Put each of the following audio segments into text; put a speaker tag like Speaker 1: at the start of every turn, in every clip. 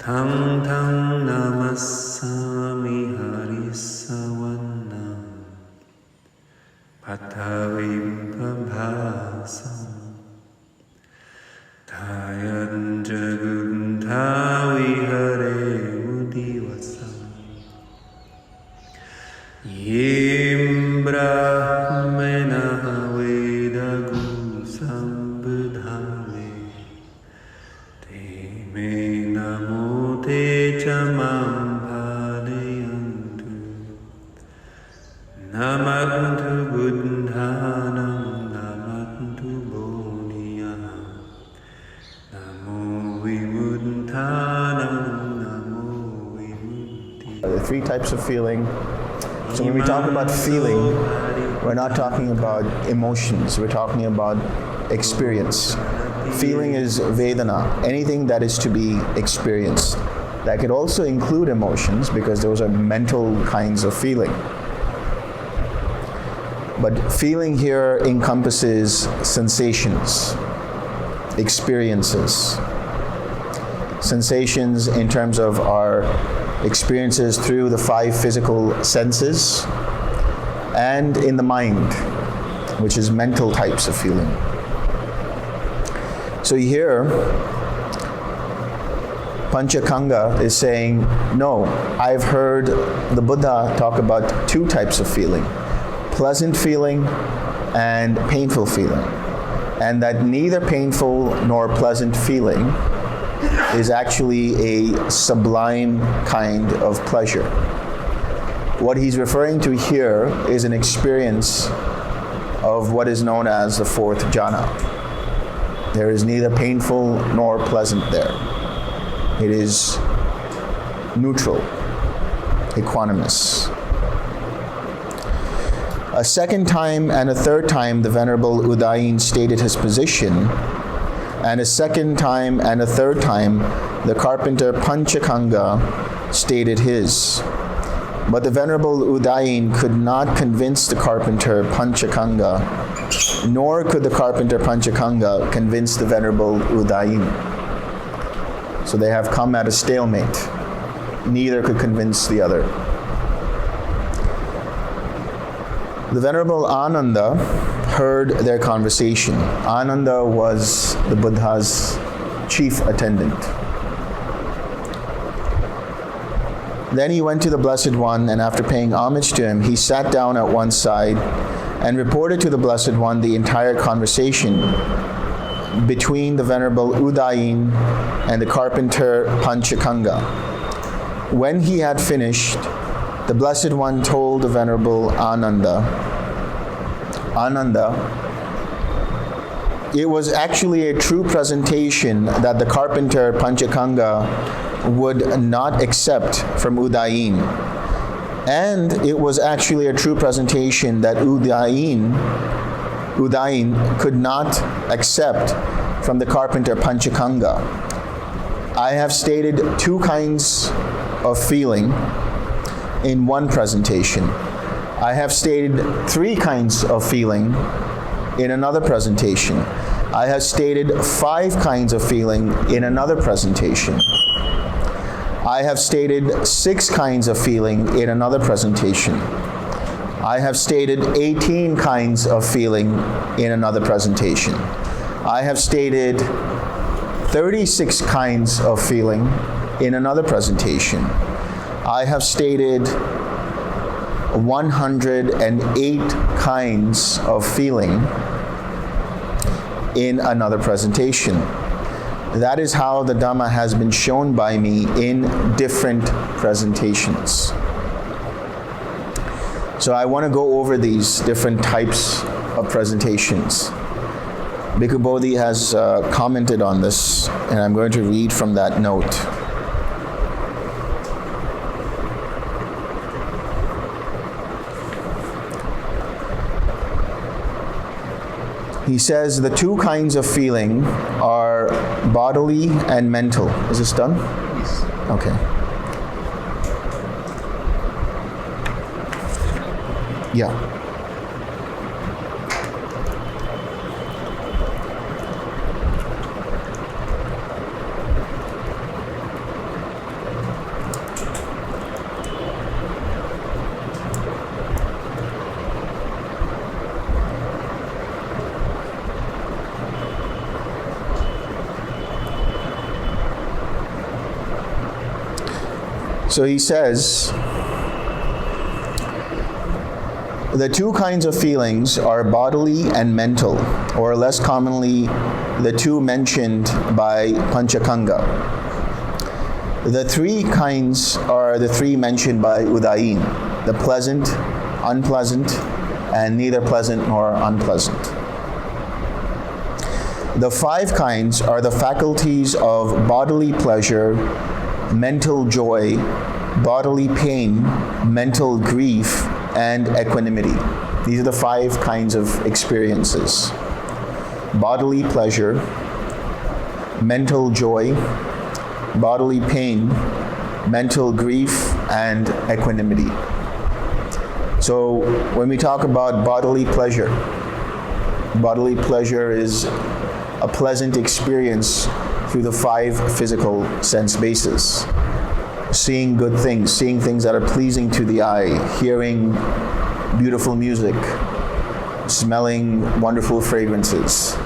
Speaker 1: Tang tang namassami harisavanam patavim pabhasam tayan jaguntavi hare udivasam yim brahmena vedagu sambudhame te me namo te chamam bhadayantu namantu buddhanam namantu bodhiyam namo vimutthanam namo vimutti.
Speaker 2: There are three types of feeling. So when we talk about feeling, we're not talking about emotions, we're talking about experience. Feeling is Vedana, anything that is to be experienced. That could also include emotions because those are mental kinds of feeling. But feeling here encompasses sensations, experiences. Sensations in terms of our experiences through the 5 physical senses and in the mind, which is mental types of feeling. So here, Panchakanga is saying, no, I've heard the Buddha talk about 2 types of feeling, pleasant feeling and painful feeling, and that neither painful nor pleasant feeling is actually a sublime kind of pleasure. What he's referring to here is an experience of what is known as the 4th jhana. There is neither painful nor pleasant there. It is neutral, equanimous. A second time and a third time the Venerable Udayin stated his position, and a second time and a third time the carpenter Panchakanga stated his. But the Venerable Udayin could not convince the carpenter Panchakanga, nor could the carpenter Panchakanga convince the Venerable Udayin. So they have come at a stalemate. Neither could convince the other. The Venerable Ānanda heard their conversation. Ānanda was the Buddha's chief attendant. Then he went to the Blessed One, and after paying homage to him, he sat down at one side and reported to the Blessed One the entire conversation between the Venerable Udayin and the carpenter Panchakanga. When he had finished, the Blessed One told the Venerable Ānanda, it was actually a true presentation that the carpenter Panchakanga would not accept from Udayin. And it was actually a true presentation that Udayin could not accept from the carpenter Panchakanga. I have stated 2 kinds of feeling in one presentation. I have stated 3 kinds of feeling in another presentation. I have stated 5 kinds of feeling in another presentation. I have stated 6 kinds of feeling in another presentation. I have stated 18 kinds of feeling in another presentation. I have stated 36 kinds of feeling in another presentation. I have stated 108 kinds of feeling in another presentation. That is how the Dhamma has been shown by me in different presentations. So I want to go over these different types of presentations. Bhikkhu Bodhi has commented on this, and I'm going to read from that note. He says the 2 kinds of feeling are bodily and mental. Is this done?
Speaker 1: Yes.
Speaker 2: Okay. Yeah. So he says, the two kinds of feelings are bodily and mental, or less commonly, the two mentioned by Panchakanga. The three kinds are the three mentioned by Udayin: the pleasant, unpleasant, and neither pleasant nor unpleasant. The five kinds are the faculties of bodily pleasure, mental joy, bodily pain, mental grief, and equanimity. These are the five kinds of experiences: bodily pleasure, mental joy, bodily pain, mental grief, and equanimity. So when we talk about bodily pleasure is a pleasant experience through the five physical sense bases. Seeing good things, seeing things that are pleasing to the eye, hearing beautiful music, smelling wonderful fragrances,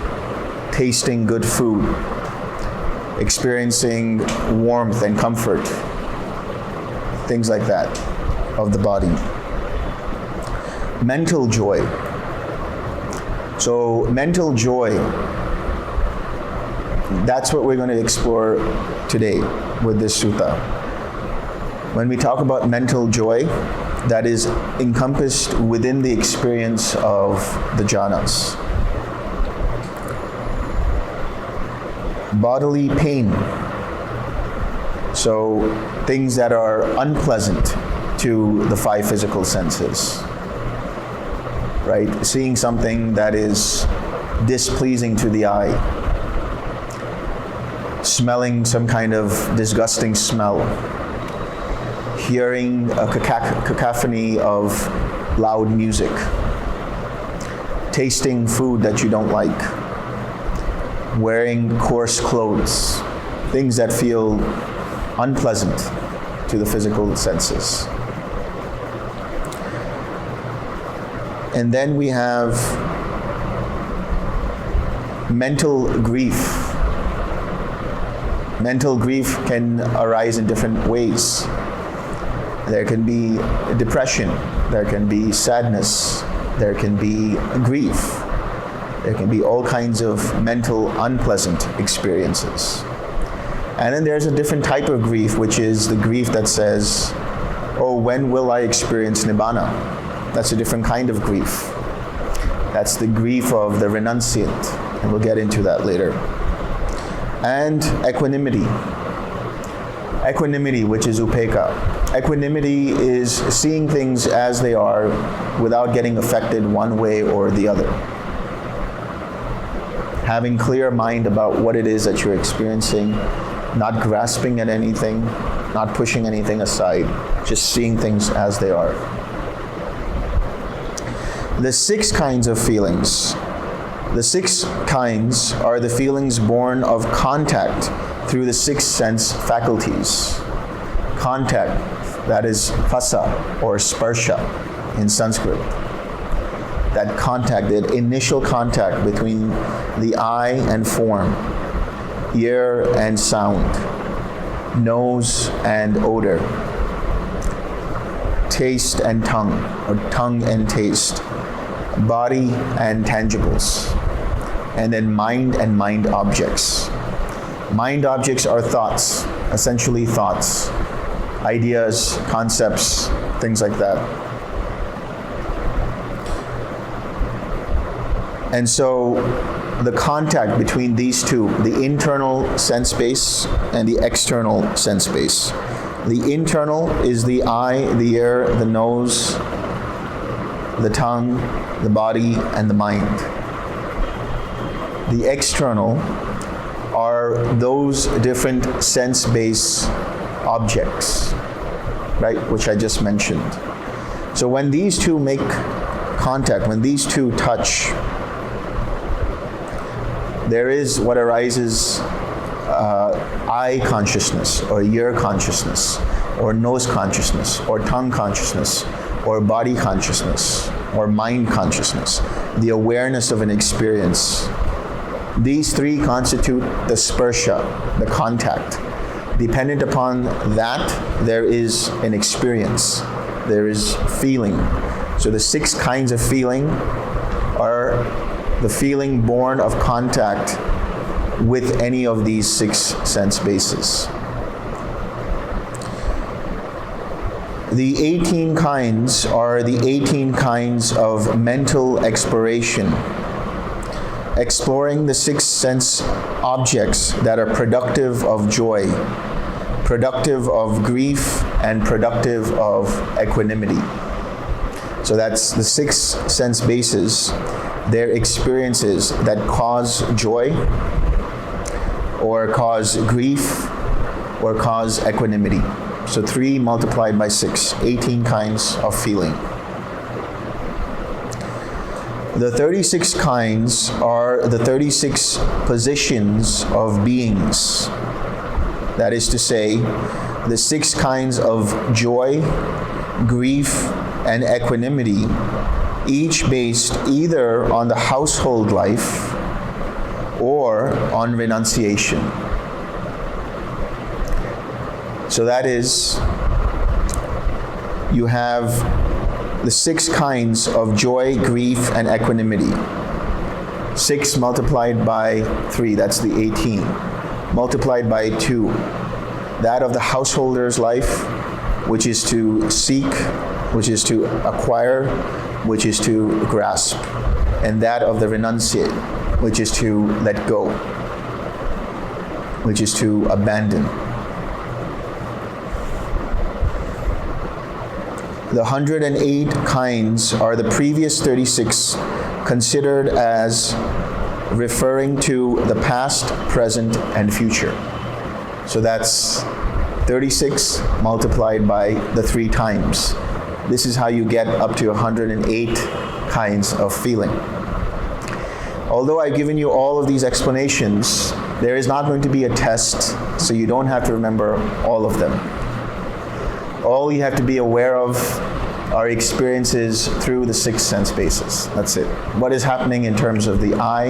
Speaker 2: tasting good food, experiencing warmth and comfort, things like that of the body. Mental joy. So mental joy, that's what we're going to explore today with this sutta. When we talk about mental joy, that is encompassed within the experience of the jhanas. Bodily pain. So things that are unpleasant to the five physical senses. Right? Seeing something that is displeasing to the eye. Smelling some kind of disgusting smell. Hearing a cacophony of loud music. Tasting food that you don't like. Wearing coarse clothes. Things that feel unpleasant to the physical senses. And then we have mental grief. Mental grief can arise in different ways. There can be depression, there can be sadness, there can be grief, there can be all kinds of mental unpleasant experiences. And then there's a different type of grief, which is the grief that says, oh, when will I experience Nibbana? That's a different kind of grief. That's the grief of the renunciant, and we'll get into that later. And equanimity. Equanimity, which is upekkha. Equanimity is seeing things as they are without getting affected one way or the other. Having clear mind about what it is that you're experiencing, not grasping at anything, not pushing anything aside, just seeing things as they are. The six kinds of feelings. The six kinds are the feelings born of contact through the six sense faculties. Contact, that is phassa or sparsha in Sanskrit. That contact, that initial contact between the eye and form, ear and sound, nose and odor, taste and tongue, or tongue and taste, body and tangibles, and then mind and mind objects. Mind objects are thoughts, essentially thoughts, ideas, concepts, things like that. And so the contact between these two, the internal sense space and the external sense space. The internal is the eye, the ear, the nose, the tongue, the body, and the mind. The external are those different sense-based objects, right, which I just mentioned. So when these two make contact, when these two touch, there is what arises eye consciousness, or ear consciousness, or nose consciousness, or tongue consciousness, or body consciousness, or mind consciousness, the awareness of an experience. These three constitute the sparsha, the contact Dependent upon that, there is an experience. There is feeling. So the 6 kinds of feeling are the feeling born of contact with any of these 6 sense bases. The 18 kinds are the 18 kinds of mental exploration, exploring the 6 sense objects that are productive of joy, productive of grief, and productive of equanimity. So that's the 6 sense bases. They're experiences that cause joy, or cause grief, or cause equanimity. So 3 multiplied by 6, 18 kinds of feeling. The 36 kinds are the 36 positions of beings. That is to say, the 6 kinds of joy, grief, and equanimity, each based either on the household life or on renunciation. So that is, you have the 6 kinds of joy, grief, and equanimity. 6 multiplied by 3, that's the 18. Multiplied by 2, that of the householder's life, which is to seek, which is to acquire, which is to grasp. And that of the renunciate, which is to let go, which is to abandon. The 108 kinds are the previous 36 considered as referring to the past, present, and future. So that's 36 multiplied by the 3 times. This is how you get up to 108 kinds of feeling. Although I've given you all of these explanations, there is not going to be a test, so you don't have to remember all of them. All you have to be aware of are experiences through the 6 sense bases. That's it. What is happening in terms of the eye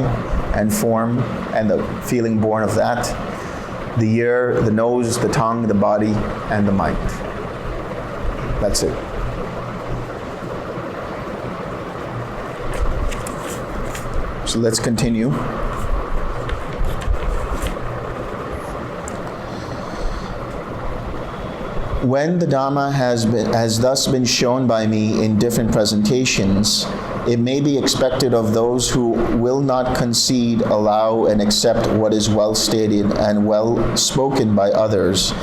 Speaker 2: and form and the feeling born of that, the ear, the nose, the tongue, the body, and the mind. That's it. So let's continue. When the Dhamma has thus been shown by me in different presentations, it may be expected of those who will not concede, allow, and accept what is well stated and well spoken by others,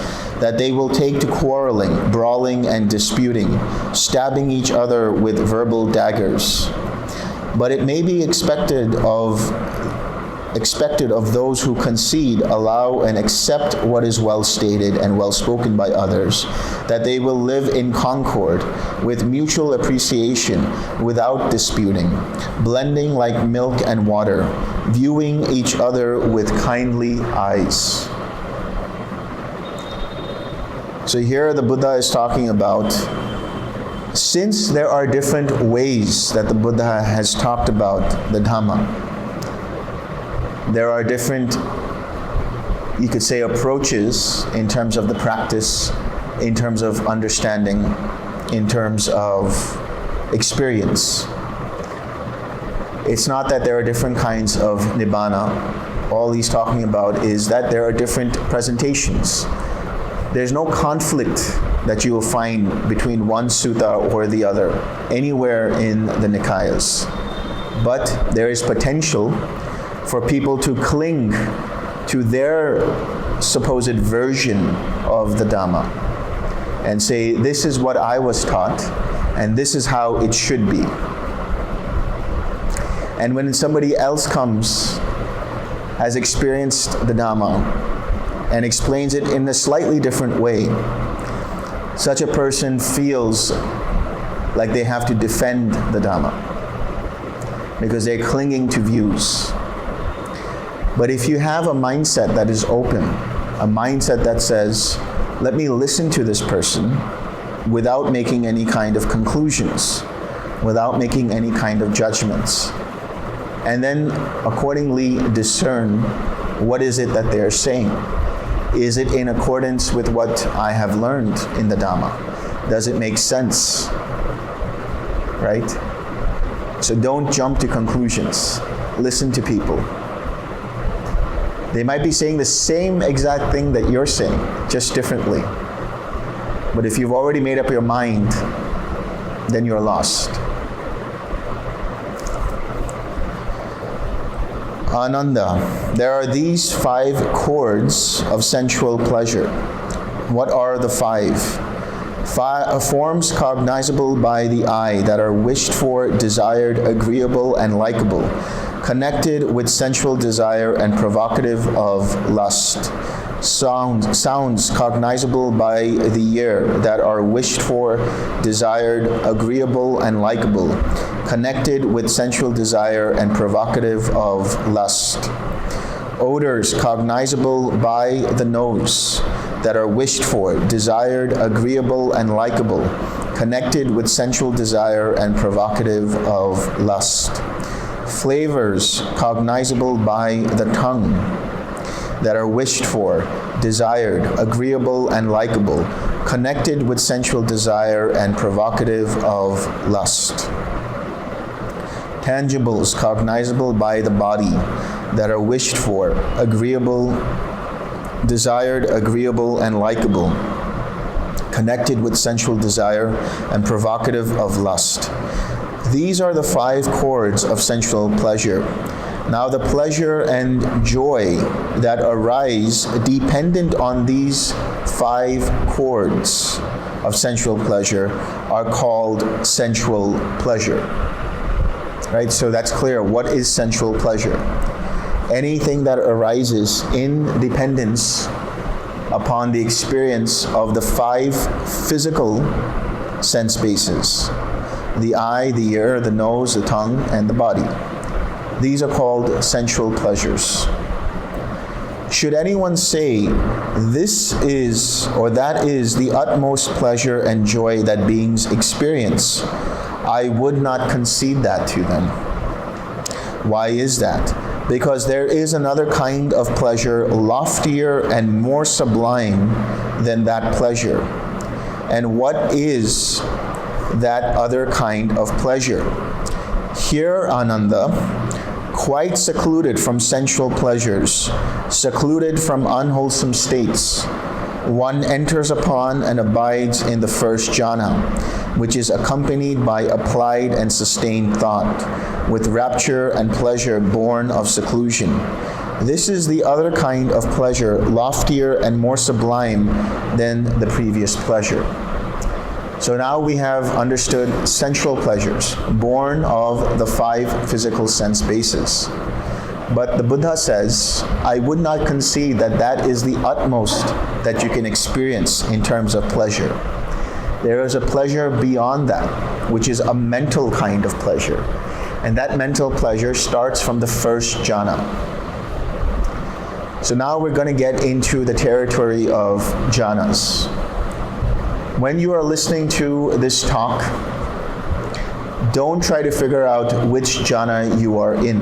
Speaker 2: that they will take to quarreling, brawling, and disputing, stabbing each other with verbal daggers. But it may be expected of those who concede, allow, and accept what is well stated and well spoken by others, that they will live in concord, with mutual appreciation, without disputing, blending like milk and water, viewing each other with kindly eyes. So here the Buddha is talking about, since there are different ways that the Buddha has talked about the Dhamma, there are different, you could say, approaches in terms of the practice, in terms of understanding, in terms of experience. It's not that there are different kinds of nibbana. All he's talking about is that there are different presentations. There's no conflict that you will find between one sutta or the other anywhere in the Nikayas. But there is potential for people to cling to their supposed version of the Dhamma and say, this is what I was taught, and this is how it should be. And when somebody else comes, has experienced the Dhamma, and explains it in a slightly different way, such a person feels like they have to defend the Dhamma because they're clinging to views. But if you have a mindset that is open, a mindset that says, let me listen to this person without making any kind of conclusions, without making any kind of judgments, and then accordingly discern what is it that they're saying. Is it in accordance with what I have learned in the Dhamma? Does it make sense? Right? So don't jump to conclusions. Listen to people. They might be saying the same exact thing that you're saying, just differently. But if you've already made up your mind, then you're lost. Ānanda, there are these 5 chords of sensual pleasure. What are the 5? Forms cognizable by the eye that are wished for, desired, agreeable, and likable, connected with sensual desire and provocative of lust. Sounds cognizable by the ear that are wished for, desired, agreeable, and likable, connected with sensual desire and provocative of lust. Odors cognizable by the nose that are wished for, desired, agreeable, and likable, connected with sensual desire and provocative of lust. Flavors cognizable by the tongue that are wished for, desired, agreeable, and likable, connected with sensual desire and provocative of lust. Tangibles cognizable by the body that are wished for, agreeable, desired, agreeable, and likable, connected with sensual desire and provocative of lust. These are the 5 chords of sensual pleasure. Now the pleasure and joy that arise dependent on these 5 chords of sensual pleasure are called sensual pleasure. Right? So that's clear. What is sensual pleasure? Anything that arises in dependence upon the experience of the 5 physical sense bases: the eye, the ear, the nose, the tongue, and the body. These are called sensual pleasures. Should anyone say, this is or that is the utmost pleasure and joy that beings experience, I would not concede that to them. Why is that? Because there is another kind of pleasure loftier and more sublime than that pleasure. And what is that other kind of pleasure? Here, Ānanda, quite secluded from sensual pleasures, secluded from unwholesome states, one enters upon and abides in the first jhana, which is accompanied by applied and sustained thought, with rapture and pleasure born of seclusion. This is the other kind of pleasure, loftier and more sublime than the previous pleasure. So now we have understood sensual pleasures, born of the 5 physical sense bases. But the Buddha says, I would not concede that that is the utmost that you can experience in terms of pleasure. There is a pleasure beyond that, which is a mental kind of pleasure. And that mental pleasure starts from the first jhana. So now we're going to get into the territory of jhanas. When you are listening to this talk, don't try to figure out which jhana you are in.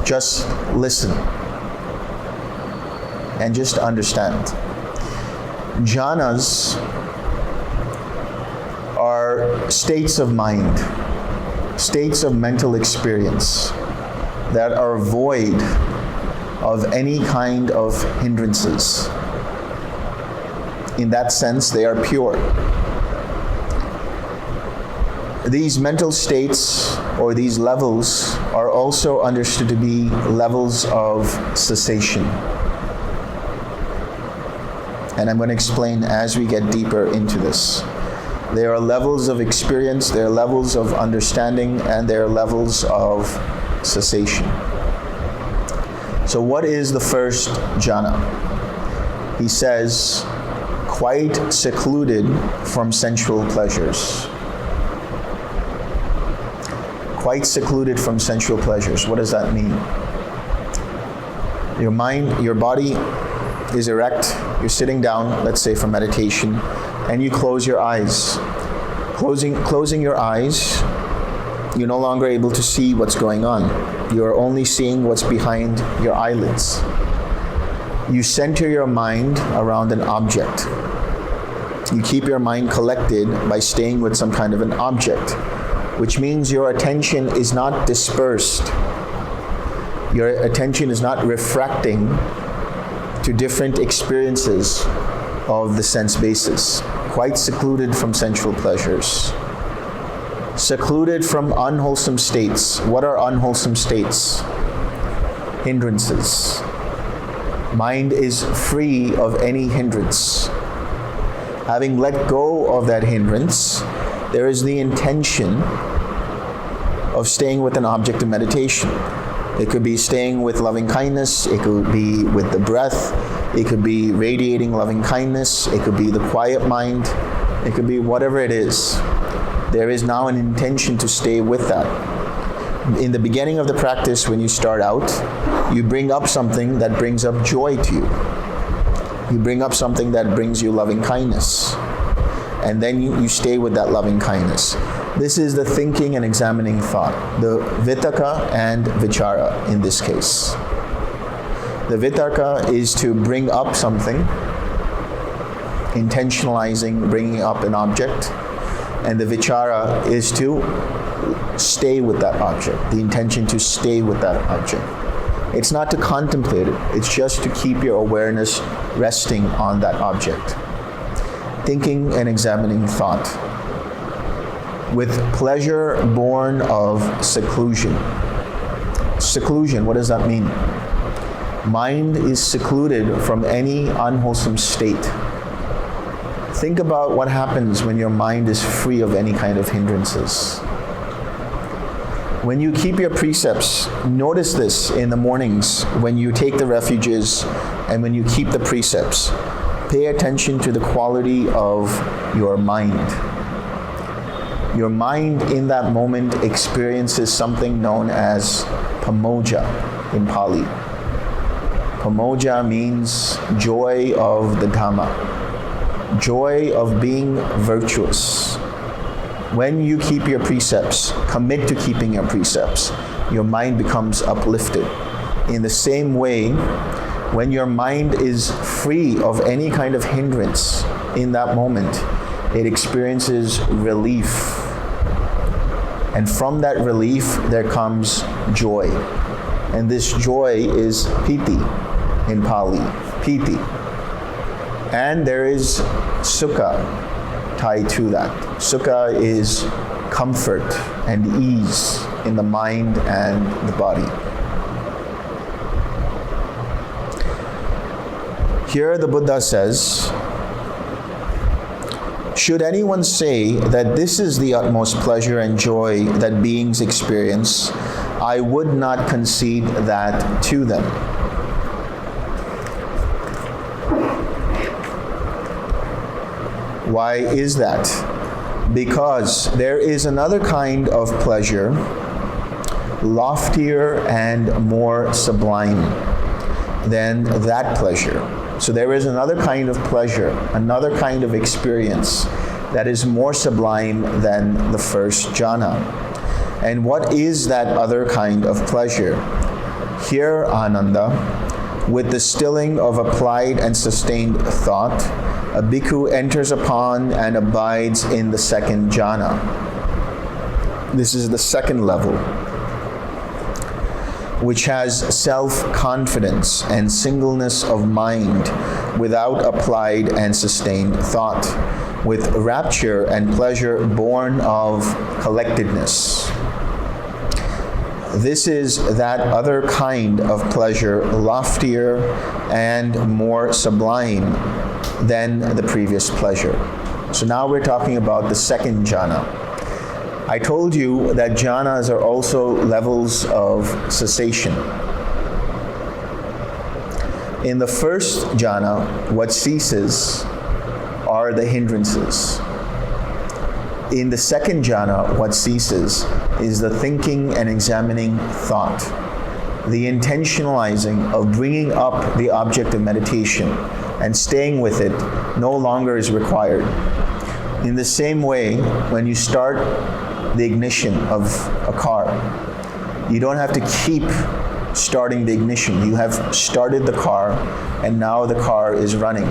Speaker 2: Just listen and just understand. Jhanas are states of mind, states of mental experience that are void of any kind of hindrances. In that sense, they are pure. These mental states or these levels are also understood to be levels of cessation. And I'm going to explain as we get deeper into this. There are levels of experience, there are levels of understanding, and there are levels of cessation. So what is the first jhana? He says, quite secluded from sensual pleasures. Quite secluded from sensual pleasures. What does that mean? Your mind, your body is erect. You're sitting down, let's say for meditation, and you close your eyes. Closing your eyes, you're no longer able to see what's going on. You're only seeing what's behind your eyelids. you center your mind around an object. You keep your mind collected by staying with some kind of an object, which means your attention is not dispersed. Your attention is not refracting to different experiences of the sense basis, quite secluded from sensual pleasures. Secluded from unwholesome states. What are unwholesome states? Hindrances. Mind is free of any hindrance. Having let go of that hindrance, there is the intention of staying with an object of meditation. It could be staying with loving kindness, it could be with the breath, it could be radiating loving kindness, it could be the quiet mind, it could be whatever it is. There is now an intention to stay with that. In the beginning of the practice, when you start out, you bring up something that brings up joy to you. You bring up something that brings you loving kindness. And then you stay with that loving kindness. This is the thinking and examining thought, the vitakka and vichara in this case. The vitakka is to bring up something, intentionalizing bringing up an object, and the vichara is to stay with that object, the intention to stay with that object. It's not to contemplate it, it's just to keep your awareness resting on that object. Thinking and examining thought. With pleasure born of seclusion. Seclusion, what does that mean? Mind is secluded from any unwholesome state. Think about what happens when your mind is free of any kind of hindrances. When you keep your precepts, notice this in the mornings when you take the refuges and when you keep the precepts. Pay attention to the quality of your mind. Your mind in that moment experiences something known as pamoja in Pali. Pamoja means joy of the Dhamma, joy of being virtuous. When you keep your precepts, commit to keeping your precepts, your mind becomes uplifted. In the same way, when your mind is free of any kind of hindrance in that moment, it experiences relief. And from that relief, there comes joy. And this joy is piti in Pali, piti. And there is sukha tied to that. Sukha is comfort and ease in the mind and the body. Here the Buddha says, should anyone say that this is the utmost pleasure and joy that beings experience, I would not concede that to them. Why is that? Because there is another kind of pleasure, loftier and more sublime than that pleasure. So there is another kind of pleasure, another kind of experience that is more sublime than the first jhana. And what is that other kind of pleasure? Here, Ānanda, with the stilling of applied and sustained thought, a bhikkhu enters upon and abides in the second jhana. This is the second level, which has self-confidence and singleness of mind without applied and sustained thought, with rapture and pleasure born of collectedness. This is that other kind of pleasure, loftier and more sublime than the previous pleasure. So now we're talking about the second jhana. I told you that jhanas are also levels of cessation. In the first jhana, what ceases are the hindrances. In the second jhana, what ceases is the thinking and examining thought. The intentionalizing of bringing up the object of meditation and staying with it no longer is required. In the same way, when you start the ignition of a car, you don't have to keep starting the ignition. You have started the car, and now the car is running.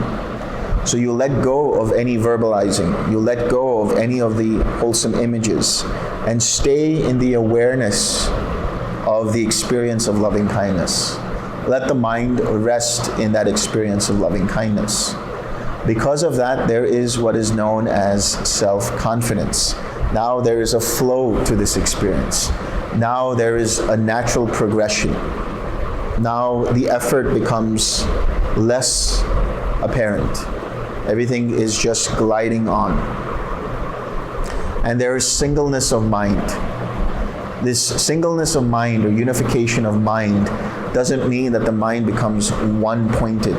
Speaker 2: So you let go of any verbalizing. You let go of any of the wholesome images and stay in the awareness of the experience of loving kindness. Let the mind rest in that experience of loving kindness. Because of that, there is what is known as self-confidence. Now there is a flow to this experience. Now there is a natural progression. Now the effort becomes less apparent. Everything is just gliding on. And there is singleness of mind. This singleness of mind or unification of mind doesn't mean that the mind becomes one-pointed.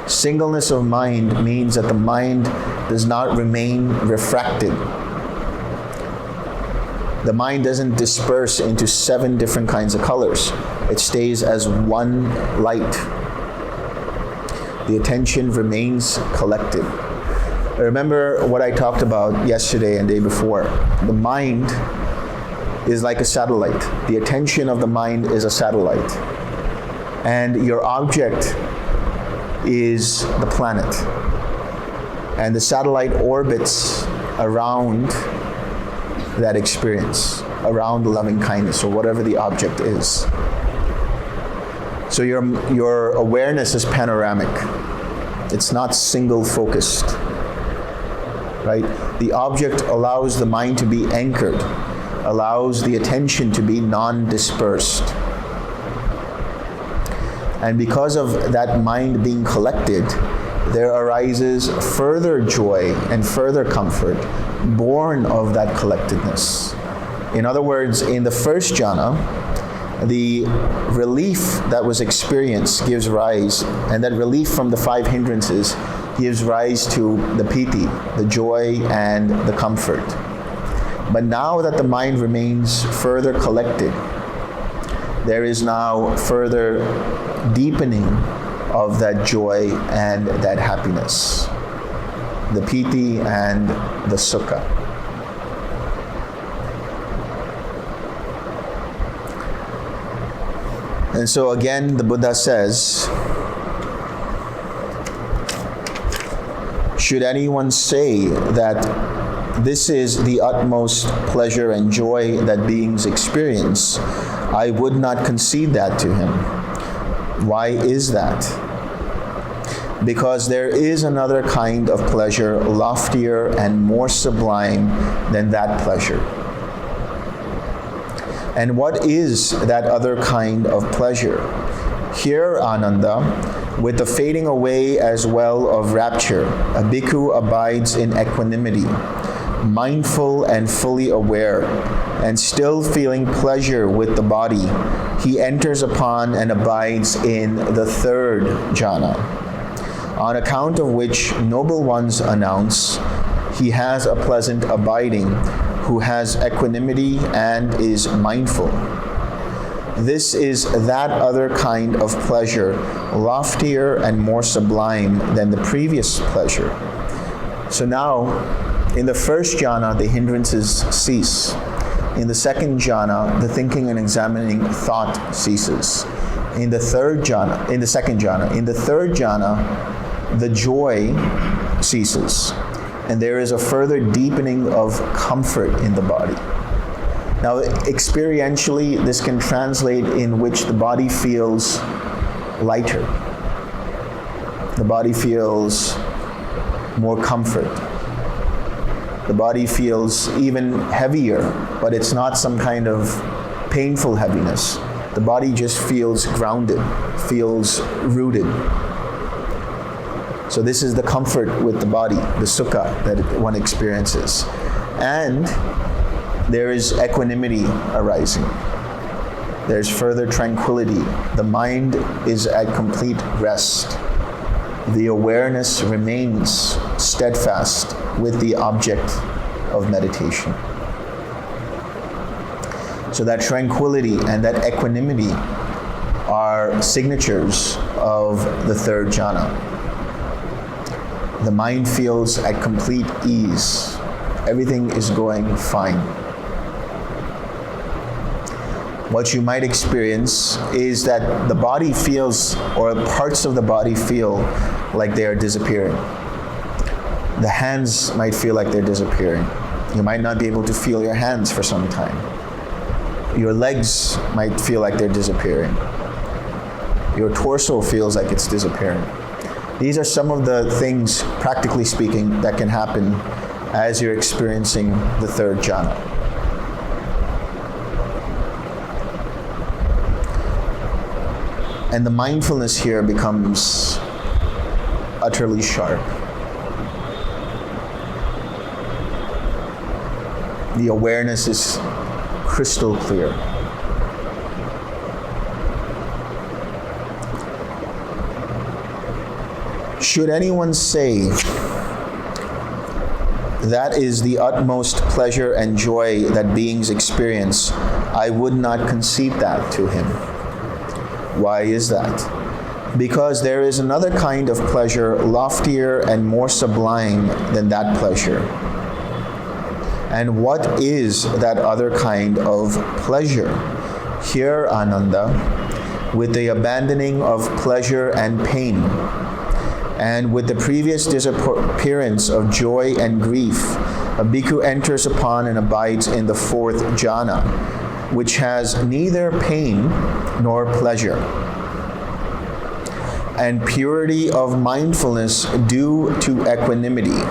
Speaker 2: Singleness of mind means that the mind does not remain refracted. The mind doesn't disperse into 7 different kinds of colors. It stays as one light. The attention remains collected. Remember what I talked about yesterday and day before. The mind is like a satellite. The attention of the mind is a satellite. And your object is the planet. And the satellite orbits around that experience, around loving kindness or whatever the object is. So your awareness is panoramic. It's not single focused, right? The object allows the mind to be anchored, allows the attention to be non-dispersed. And because of that mind being collected, there arises further joy and further comfort born of that collectedness. In other words, in the first jhana, the relief that was experienced gives rise, and that relief from the 5 hindrances gives rise to the piti, the joy and the comfort. But now that the mind remains further collected, there is now further deepening of that joy and that happiness, the piti and the sukha. And so again, the Buddha says, should anyone say that this is the utmost pleasure and joy that beings experience, I would not concede that to him. Why is that? Because there is another kind of pleasure loftier and more sublime than that pleasure. And what is that other kind of pleasure? Here, Ānanda, with the fading away as well of rapture, a bhikkhu abides in equanimity, mindful and fully aware, and still feeling pleasure with the body. He enters upon and abides in the 3rd jhana, on account of which noble ones announce, he has a pleasant abiding, who has equanimity and is mindful. This is that other kind of pleasure, loftier and more sublime than the previous pleasure. So now, in the first jhana, the hindrances cease. In the second jhana, the thinking and examining thought ceases. In the second jhana, the joy ceases. And there is a further deepening of comfort in the body. Now, experientially, this can translate in which the body feels lighter. The body feels more comfort. The body feels even heavier, but it's not some kind of painful heaviness. The body just feels grounded, feels rooted. So this is the comfort with the body, the sukha that one experiences. And there is equanimity arising. There's further tranquility. The mind is at complete rest. The awareness remains steadfast with the object of meditation. So that tranquility and that equanimity are signatures of the 3rd jhana. The mind feels at complete ease. Everything is going fine. what you might experience is that the body feels, or parts of the body feel like they are disappearing. The hands might feel like they're disappearing. You might not be able to feel your hands for some time. Your legs might feel like they're disappearing. Your torso feels like it's disappearing. These are some of the things, practically speaking, that can happen as you're experiencing the third jhana. And the mindfulness here becomes utterly sharp. The awareness is crystal clear. Should anyone say that is the utmost pleasure and joy that beings experience, I would not concede that to him. Why is that? Because there is another kind of pleasure loftier and more sublime than that pleasure. And what is that other kind of pleasure? Here, Ānanda, with the abandoning of pleasure and pain, and with the previous disappearance of joy and grief, a bhikkhu enters upon and abides in the fourth jhana, which has neither pain nor pleasure, and purity of mindfulness due to equanimity.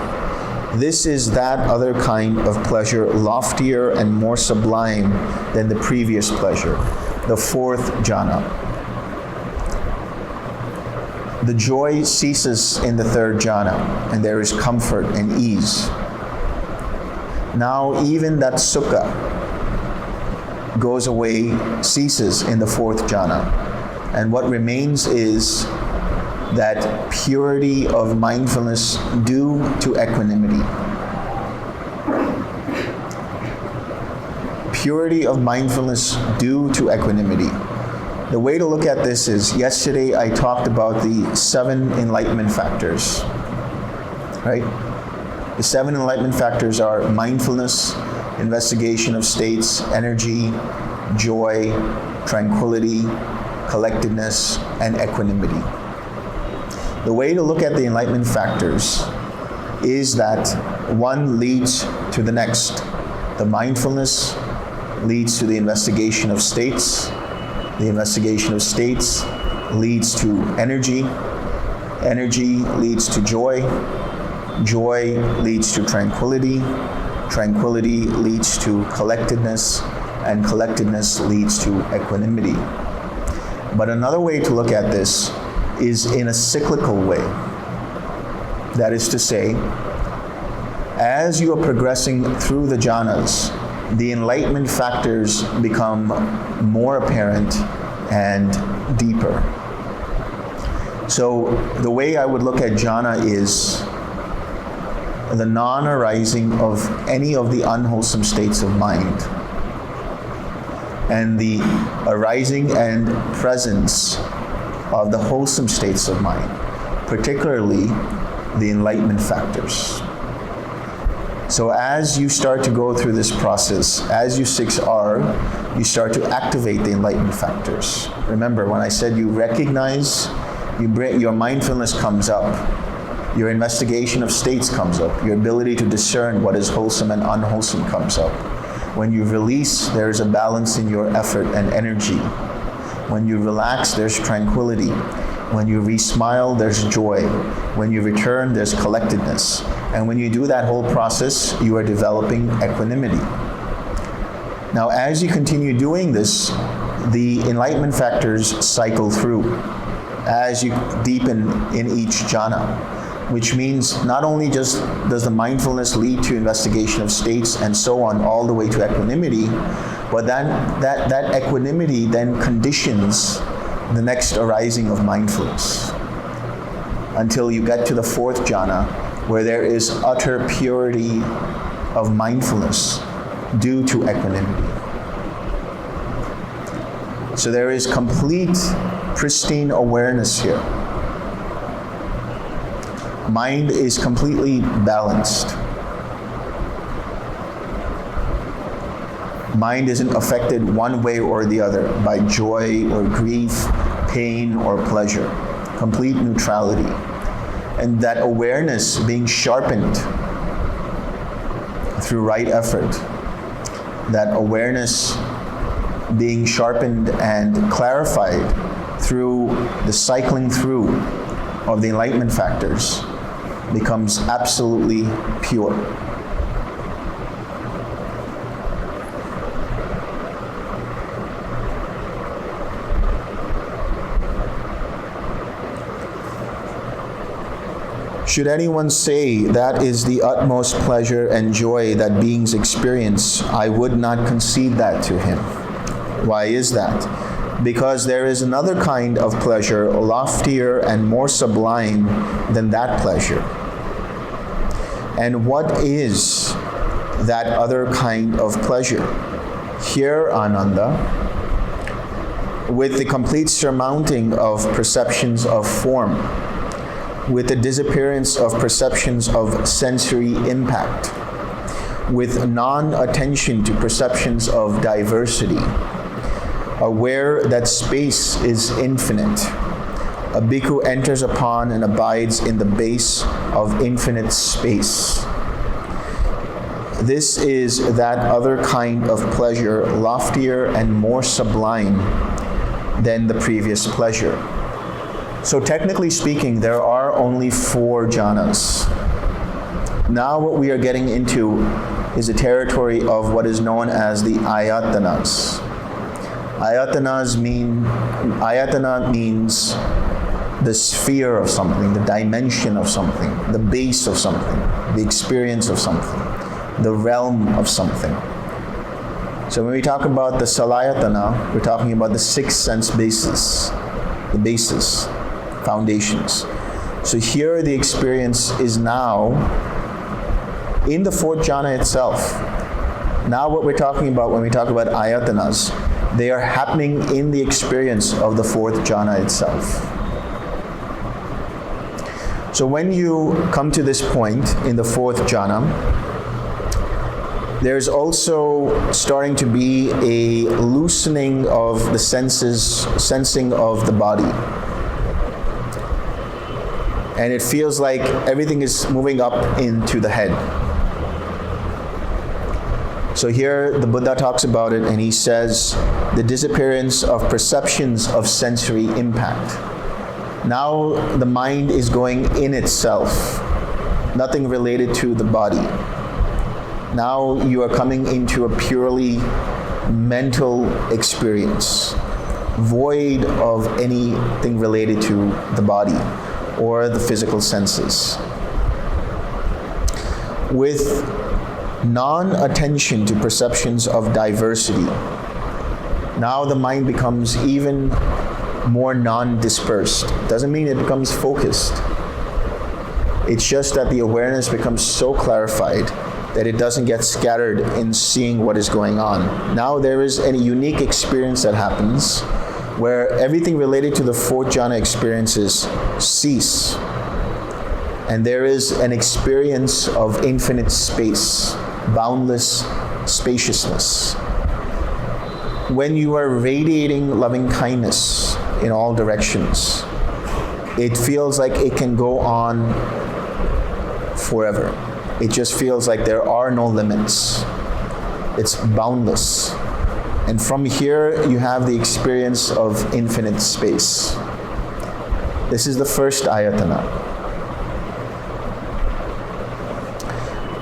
Speaker 2: This is that other kind of pleasure, loftier and more sublime than the previous pleasure, the fourth jhana. The joy ceases in the third jhana, and there is comfort and ease. Now even that sukha goes away, ceases in the fourth jhana, and what remains is that purity of mindfulness due to equanimity. Purity of mindfulness due to equanimity. The way to look at this is, yesterday I talked about the 7 enlightenment factors, right? The 7 enlightenment factors are mindfulness, investigation of states, energy, joy, tranquility, collectedness, and equanimity. The way to look at the enlightenment factors is that one leads to the next. The mindfulness leads to the investigation of states. The investigation of states leads to energy. Energy leads to joy. Joy leads to tranquility. Tranquility leads to collectedness. And collectedness leads to equanimity. But another way to look at this is in a cyclical way. That is to say, as you are progressing through the jhanas, the enlightenment factors become more apparent and deeper. So the way I would look at jhana is the non-arising of any of the unwholesome states of mind, and the arising and presence of the wholesome states of mind, particularly the enlightenment factors. So as you start to go through this process, as you 6R, you start to activate the enlightenment factors. Remember, when I said you recognize, your mindfulness comes up, your investigation of states comes up, your ability to discern what is wholesome and unwholesome comes up. When you release, there is a balance in your effort and energy. When you relax, there's tranquility. When you re-smile, there's joy. When you return, there's collectedness. And when you do that whole process, you are developing equanimity. Now, as you continue doing this, the enlightenment factors cycle through as you deepen in each jhana, which means not only just does the mindfulness lead to investigation of states and so on, all the way to equanimity, but then that equanimity then conditions the next arising of mindfulness until you get to the fourth jhana, where there is utter purity of mindfulness due to equanimity. So there is complete, pristine awareness here. Mind is completely balanced. Mind isn't affected one way or the other by joy or grief, pain or pleasure. Complete neutrality. And that awareness being sharpened through right effort, that awareness being sharpened and clarified through the cycling through of the enlightenment factors, becomes absolutely pure. Should anyone say that is the utmost pleasure and joy that beings experience, I would not concede that to him. Why is that? Because there is another kind of pleasure, loftier and more sublime than that pleasure. And what is that other kind of pleasure? Here, Ānanda, with the complete surmounting of perceptions of form, with the disappearance of perceptions of sensory impact, with non-attention to perceptions of diversity, aware that space is infinite, a bhikkhu enters upon and abides in the base of infinite space. This is that other kind of pleasure, loftier and more sublime than the previous pleasure. So technically speaking, there are only 4 jhanas. Now what we are getting into is a territory of what is known as the ayatanas. Ayatana means the sphere of something, the dimension of something, the base of something, the experience of something, the realm of something. So when we talk about the salayatana, we're talking about the 6 sense bases, the basis, foundations. So here the experience is now in the 4th jhana itself. Now what we're talking about when we talk about ayatanas, they are happening in the experience of the 4th jhana itself. So when you come to this point in the 4th jhana, there's also starting to be a loosening of the senses, sensing of the body. And it feels like everything is moving up into the head. So here the Buddha talks about it and he says the disappearance of perceptions of sensory impact. Now the mind is going in itself, nothing related to the body. Now you are coming into a purely mental experience, void of anything related to the body or the physical senses. With non-attention to perceptions of diversity, now the mind becomes even more non-dispersed. Doesn't mean it becomes focused. It's just that the awareness becomes so clarified that it doesn't get scattered in seeing what is going on. Now there is a unique experience that happens where everything related to the 4th jhana experiences cease. And there is an experience of infinite space, boundless spaciousness. When you are radiating loving kindness in all directions, it feels like it can go on forever. It just feels like there are no limits. It's boundless. And from here, you have the experience of infinite space. This is the first ayatana.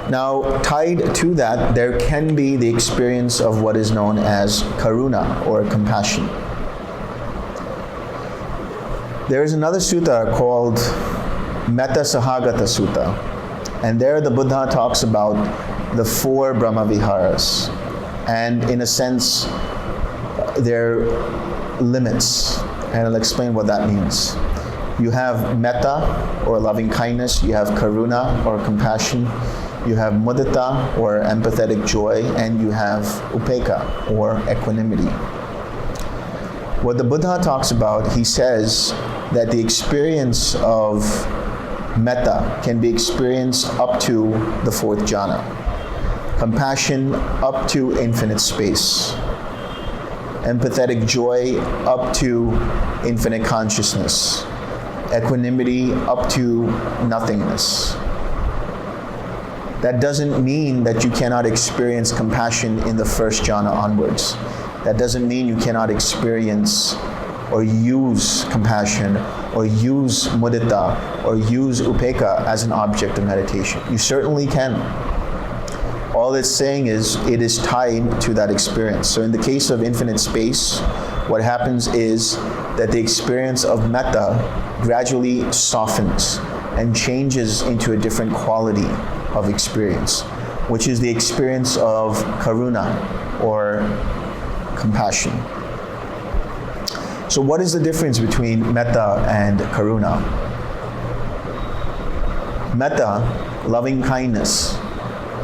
Speaker 2: Now, tied to that, there can be the experience of what is known as karuna, or compassion. There is another sutta called Metta Sahagata Sutta. And there the Buddha talks about the 4 Brahma Viharas. And in a sense, their limits. And I'll explain what that means. You have metta, or loving kindness. You have karuna, or compassion. You have mudita, or empathetic joy. And you have upekkha, or equanimity. What the Buddha talks about, he says that the experience of metta can be experienced up to the 4th jhana. compassion up to infinite space, empathetic joy up to infinite consciousness, equanimity up to nothingness. That doesn't mean that you cannot experience compassion in the first jhana onwards. That doesn't mean you cannot experience or use compassion or use mudita or use upekkha as an object of meditation. You certainly can. All it's saying is it is tied to that experience. So in the case of infinite space, what happens is that the experience of metta gradually softens and changes into a different quality of experience, which is the experience of karuna or compassion. So what is the difference between metta and karuna? Metta, loving kindness,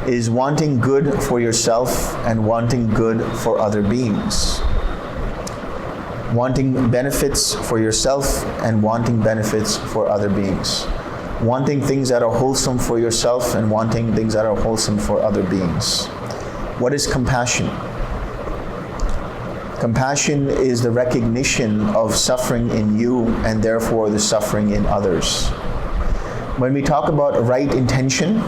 Speaker 2: is wanting good for yourself and wanting good for other beings. Wanting benefits for yourself and wanting benefits for other beings. Wanting things that are wholesome for yourself and wanting things that are wholesome for other beings. What is compassion? Compassion is the recognition of suffering in you and therefore the suffering in others. When we talk about right intention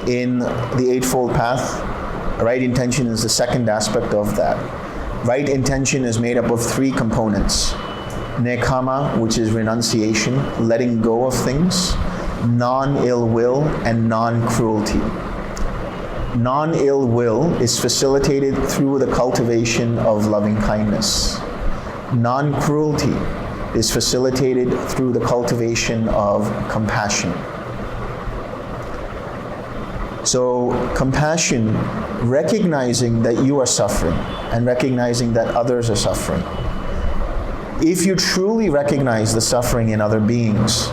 Speaker 2: in the Eightfold Path, right intention is the second aspect of that. Right intention is made up of three components. Nekama, which is renunciation, letting go of things, non-ill will, and non-cruelty. Non-ill will is facilitated through the cultivation of loving kindness. Non-cruelty is facilitated through the cultivation of compassion. So compassion, recognizing that you are suffering and recognizing that others are suffering. If you truly recognize the suffering in other beings,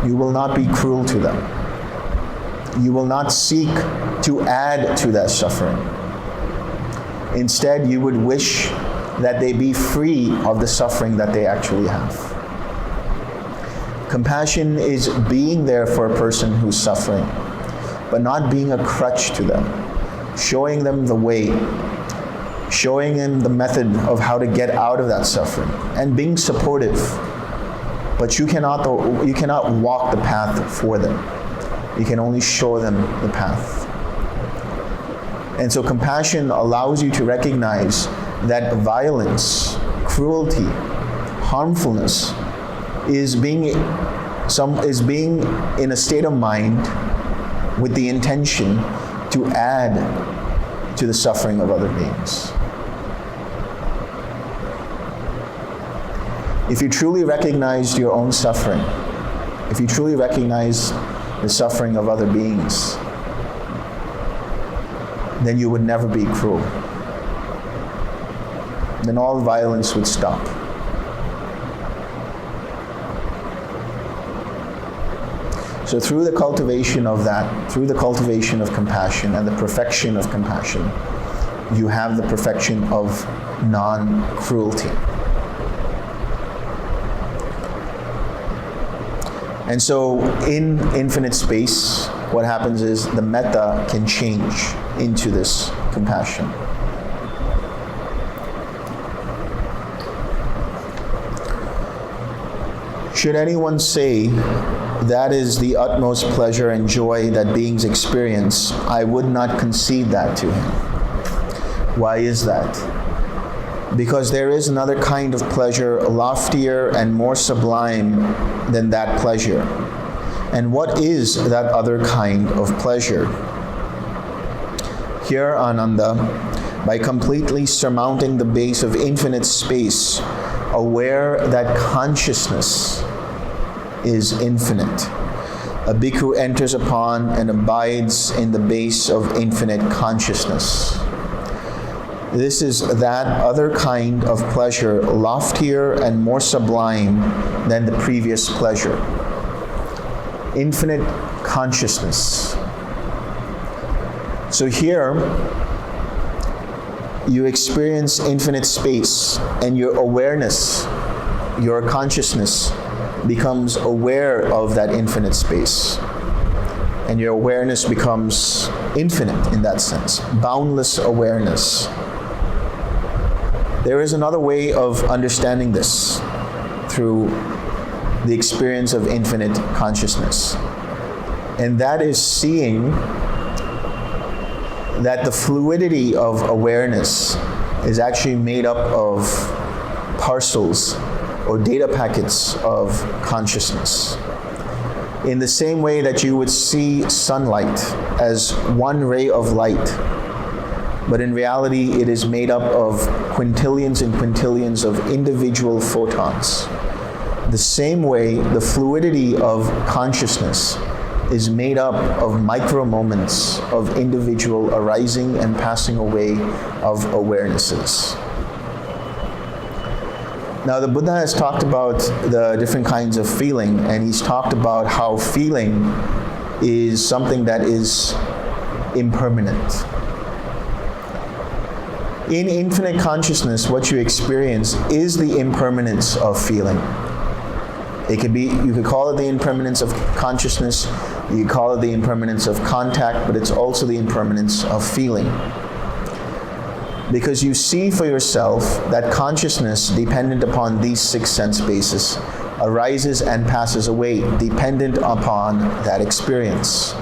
Speaker 2: you will not be cruel to them. You will not seek to add to that suffering. Instead, you would wish that they be free of the suffering that they actually have. Compassion is being there for a person who's suffering, but not being a crutch to them, showing them the way, showing them the method of how to get out of that suffering, and being supportive. But you cannot walk the path for them. You can only show them the path. And so compassion allows you to recognize that violence, cruelty, harmfulness is being in a state of mind with the intention to add to the suffering of other beings. If you truly recognized your own suffering, if you truly recognize the suffering of other beings, then you would never be cruel. Then all violence would stop. So through the cultivation of that, through the cultivation of compassion and the perfection of compassion, you have the perfection of non-cruelty. And so in infinite space, what happens is the metta can change into this compassion. Should anyone say that is the utmost pleasure and joy that beings experience, I would not concede that to him. Why is that? Because there is another kind of pleasure loftier and more sublime than that pleasure. And what is that other kind of pleasure? Here, Ānanda, by completely surmounting the base of infinite space, aware that consciousness is infinite, a bhikkhu enters upon and abides in the base of infinite consciousness. This is that other kind of pleasure, loftier and more sublime than the previous pleasure. Infinite consciousness. So here, you experience infinite space, and your awareness, your consciousness, becomes aware of that infinite space. And your awareness becomes infinite in that sense, boundless awareness. There is another way of understanding this through the experience of infinite consciousness. And that is seeing that the fluidity of awareness is actually made up of parcels or data packets of consciousness. In the same way that you would see sunlight as one ray of light, but in reality it is made up of quintillions and quintillions of individual photons. The same way the fluidity of consciousness is made up of micro moments of individual arising and passing away of awarenesses. Now, the Buddha has talked about the different kinds of feeling, and he's talked about how feeling is something that is impermanent. In infinite consciousness, what you experience is the impermanence of feeling. It could be, you could call it the impermanence of consciousness, you could call it the impermanence of contact, but it's also the impermanence of feeling. Because you see for yourself that consciousness, dependent upon these 6 sense bases, arises and passes away, dependent upon that experience.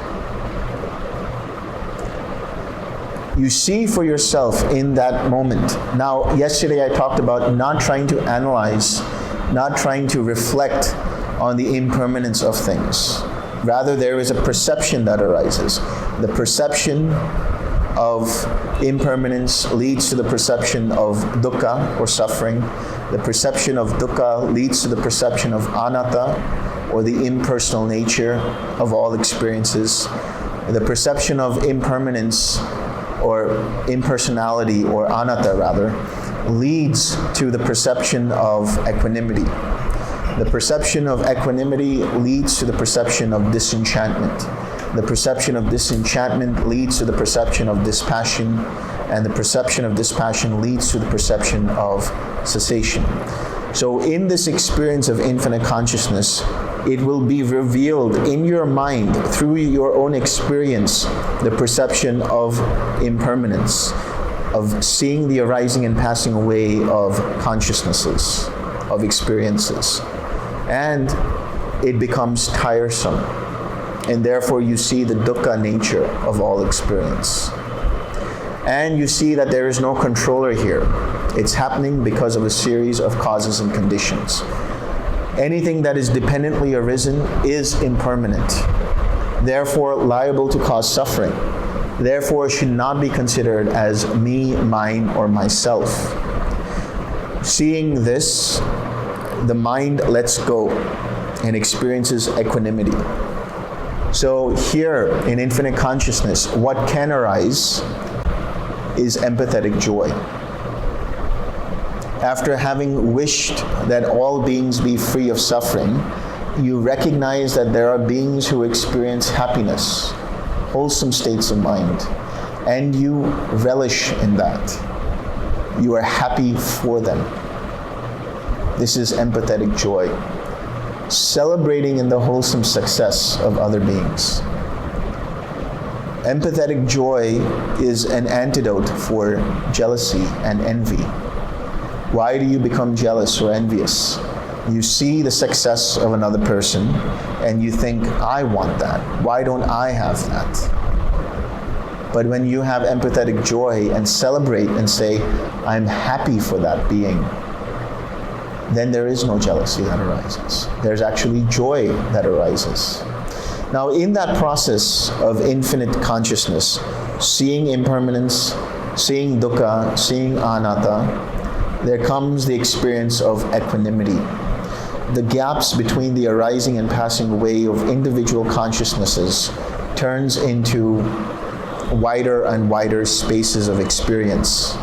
Speaker 2: You see for yourself in that moment. Now, yesterday I talked about not trying to analyze, not trying to reflect on the impermanence of things. Rather, there is a perception that arises. The perception of impermanence leads to the perception of dukkha, or suffering. The perception of dukkha leads to the perception of anatta, or the impersonal nature of all experiences. The perception of impermanence, or impersonality, or anatta rather, leads to the perception of equanimity. The perception of equanimity leads to the perception of disenchantment. The perception of disenchantment leads to the perception of dispassion, and the perception of dispassion leads to the perception of cessation. So in this experience of infinite consciousness, it will be revealed in your mind through your own experience, the perception of impermanence, of seeing the arising and passing away of consciousnesses, of experiences. And it becomes tiresome. And therefore you see the dukkha nature of all experience. And you see that there is no controller here. It's happening because of a series of causes and conditions. Anything that is dependently arisen is impermanent, therefore liable to cause suffering. Therefore should not be considered as me, mine, or myself. Seeing this, the mind lets go and experiences equanimity. So here in infinite consciousness, what can arise is empathetic joy. After having wished that all beings be free of suffering, you recognize that there are beings who experience happiness, wholesome states of mind, and you relish in that. You are happy for them. This is empathetic joy. Celebrating in the wholesome success of other beings. Empathetic joy is an antidote for jealousy and envy. Why do you become jealous or envious? You see the success of another person and you think, I want that. Why don't I have that? But when you have empathetic joy and celebrate and say, I'm happy for that being, then there is no jealousy that arises. There's actually joy that arises. Now, in that process of infinite consciousness, seeing impermanence, seeing dukkha, seeing anatta, there comes the experience of equanimity. The gaps between the arising and passing away of individual consciousnesses turns into wider and wider spaces of experience.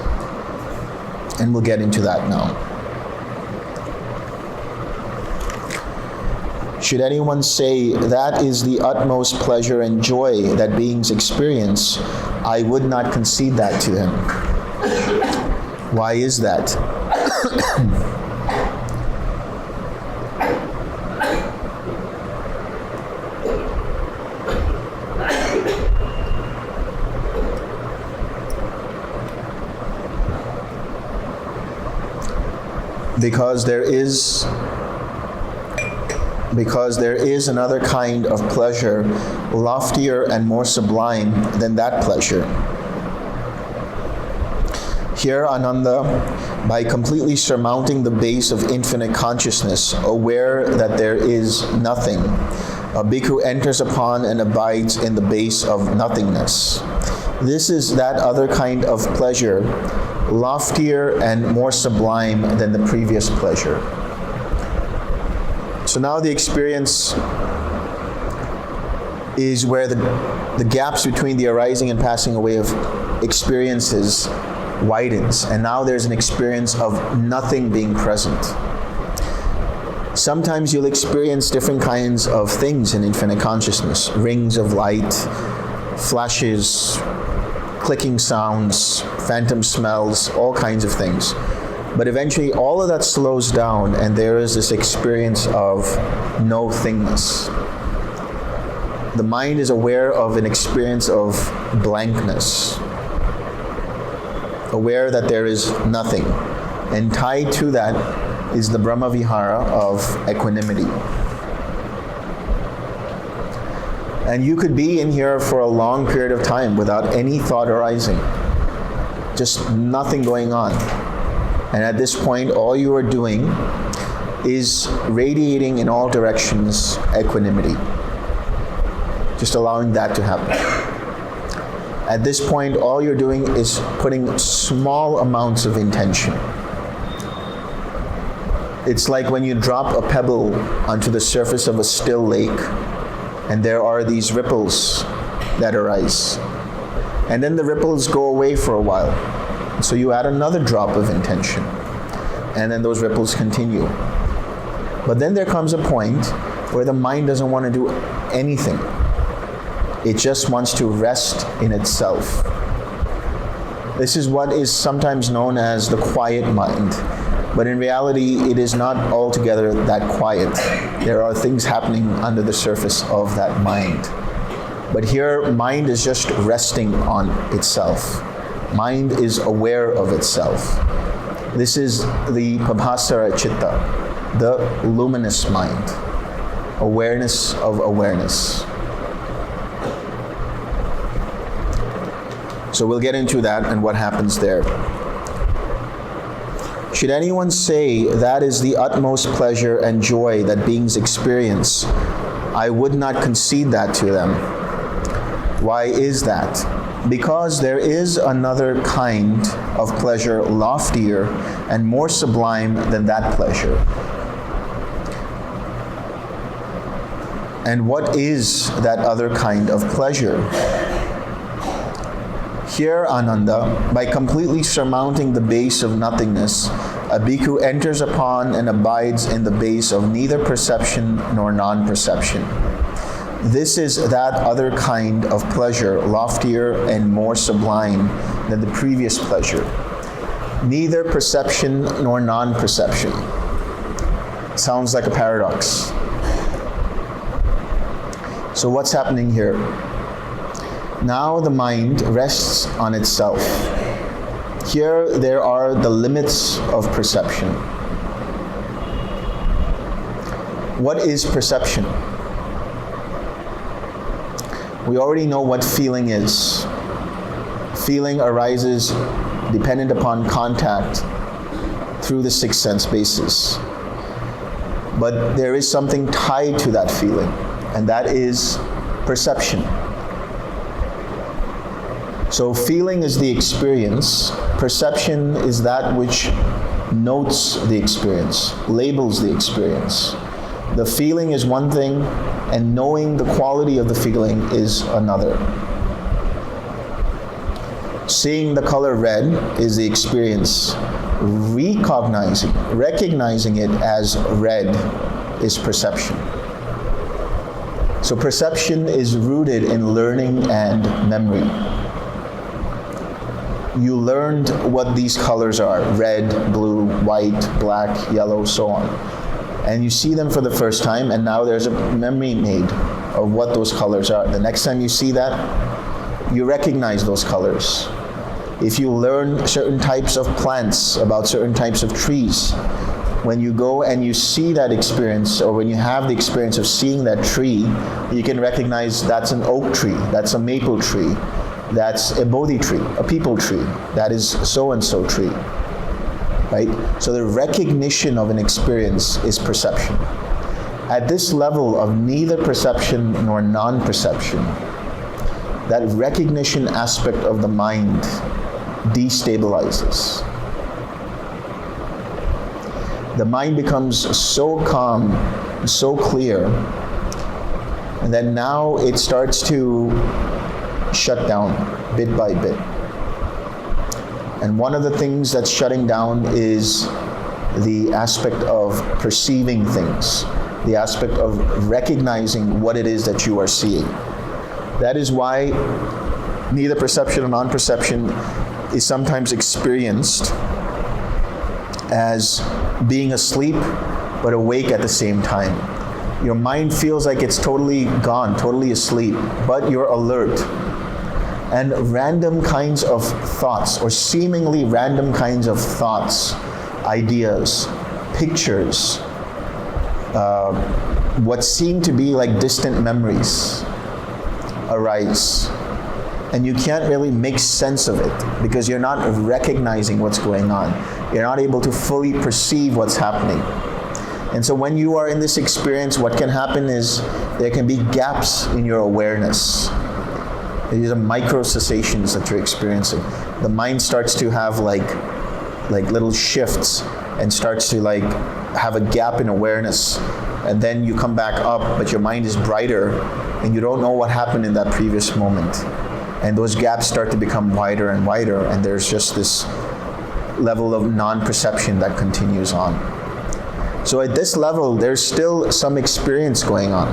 Speaker 2: And we'll get into that now. Should anyone say that is the utmost pleasure and joy that beings experience, I would not concede that to him. Why is that? because there is another kind of pleasure, loftier and more sublime than that pleasure. Here, Ānanda, by completely surmounting the base of infinite consciousness, aware that there is nothing, a bhikkhu enters upon and abides in the base of nothingness. This is that other kind of pleasure, loftier and more sublime than the previous pleasure. So now the experience is where the gaps between the arising and passing away of experiences widens, and now there's an experience of nothing being present. Sometimes you'll experience different kinds of things in infinite consciousness. Rings of light, flashes, clicking sounds, phantom smells, all kinds of things. But eventually all of that slows down and there is this experience of no thingness. The mind is aware of an experience of blankness, aware that there is nothing. And tied to that is the Brahma Vihara of equanimity. And you could be in here for a long period of time without any thought arising. Just nothing going on. And at this point, all you are doing is radiating in all directions equanimity. Just allowing that to happen. At this point, all you're doing is putting small amounts of intention. It's like when you drop a pebble onto the surface of a still lake, and there are these ripples that arise. And then the ripples go away for a while. So you add another drop of intention, and then those ripples continue. But then there comes a point where the mind doesn't want to do anything. It just wants to rest in itself. This is what is sometimes known as the quiet mind. But in reality, it is not altogether that quiet. There are things happening under the surface of that mind. But here, mind is just resting on itself. Mind is aware of itself. This is the Pabhasara Chitta, the luminous mind, awareness of awareness. So we'll get into that and what happens there. Should anyone say that is the utmost pleasure and joy that beings experience, I would not concede that to them. Why is that? Because there is another kind of pleasure loftier and more sublime than that pleasure. And what is that other kind of pleasure? Here, Ānanda, by completely surmounting the base of nothingness, a bhikkhu enters upon and abides in the base of neither perception nor non-perception. This is that other kind of pleasure, loftier and more sublime than the previous pleasure. Neither perception nor non-perception. Sounds like a paradox. So what's happening here? Now the mind rests on itself. Here there are the limits of perception. What is perception? We already know what feeling is. Feeling arises dependent upon contact through the sixth sense basis. But there is something tied to that feeling, and that is perception. So feeling is the experience, perception is that which notes the experience, labels the experience. The feeling is one thing, and knowing the quality of the feeling is another. Seeing the color red is the experience. Recognizing it as red is perception. So perception is rooted in learning and memory. You learned what these colors are, red, blue, white, black, yellow, so on. And you see them for the first time, and now there's a memory made of what those colors are. The next time you see that, you recognize those colors. If you learn certain types of plants, about certain types of trees, when you go and you see that experience, or when you have the experience of seeing that tree, you can recognize that's an oak tree, that's a maple tree, that's a Bodhi tree, a people tree, that is so-and-so tree, right? So the recognition of an experience is perception. At this level of neither perception nor non-perception, that recognition aspect of the mind destabilizes. The mind becomes so calm, so clear, and then now it starts to shut down bit by bit. And one of the things that's shutting down is the aspect of perceiving things, the aspect of recognizing what it is that you are seeing. That is why neither perception or non-perception is sometimes experienced as being asleep but awake at the same time. Your mind feels like it's totally gone, totally asleep, but you're alert. And random kinds of thoughts, or seemingly random kinds of thoughts, ideas, pictures, what seem to be like distant memories arise. And you can't really make sense of it because you're not recognizing what's going on. You're not able to fully perceive what's happening. And so when you are in this experience, what can happen is there can be gaps in your awareness. These are micro cessations that you're experiencing. The mind starts to have like little shifts and starts to like have a gap in awareness. And then you come back up, but your mind is brighter and you don't know what happened in that previous moment. And those gaps start to become wider and wider, and there's just this level of non-perception that continues on. So at this level, there's still some experience going on.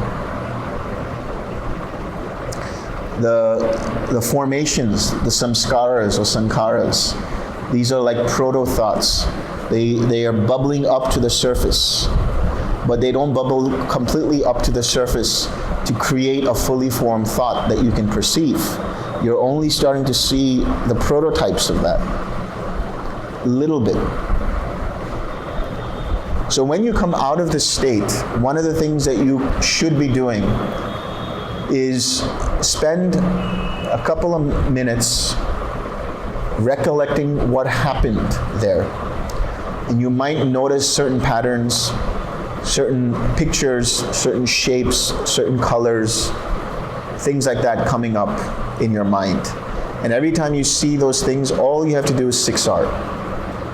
Speaker 2: The formations, the samskaras or sankharas, these are like proto-thoughts. They are bubbling up to the surface, but they don't bubble completely up to the surface to create a fully formed thought that you can perceive. You're only starting to see the prototypes of that, little bit. So when you come out of this state, one of the things that you should be doing is spend a couple of minutes recollecting what happened there. And you might notice certain patterns, certain pictures, certain shapes, certain colors, things like that coming up in your mind. And every time you see those things, all you have to do is 6R.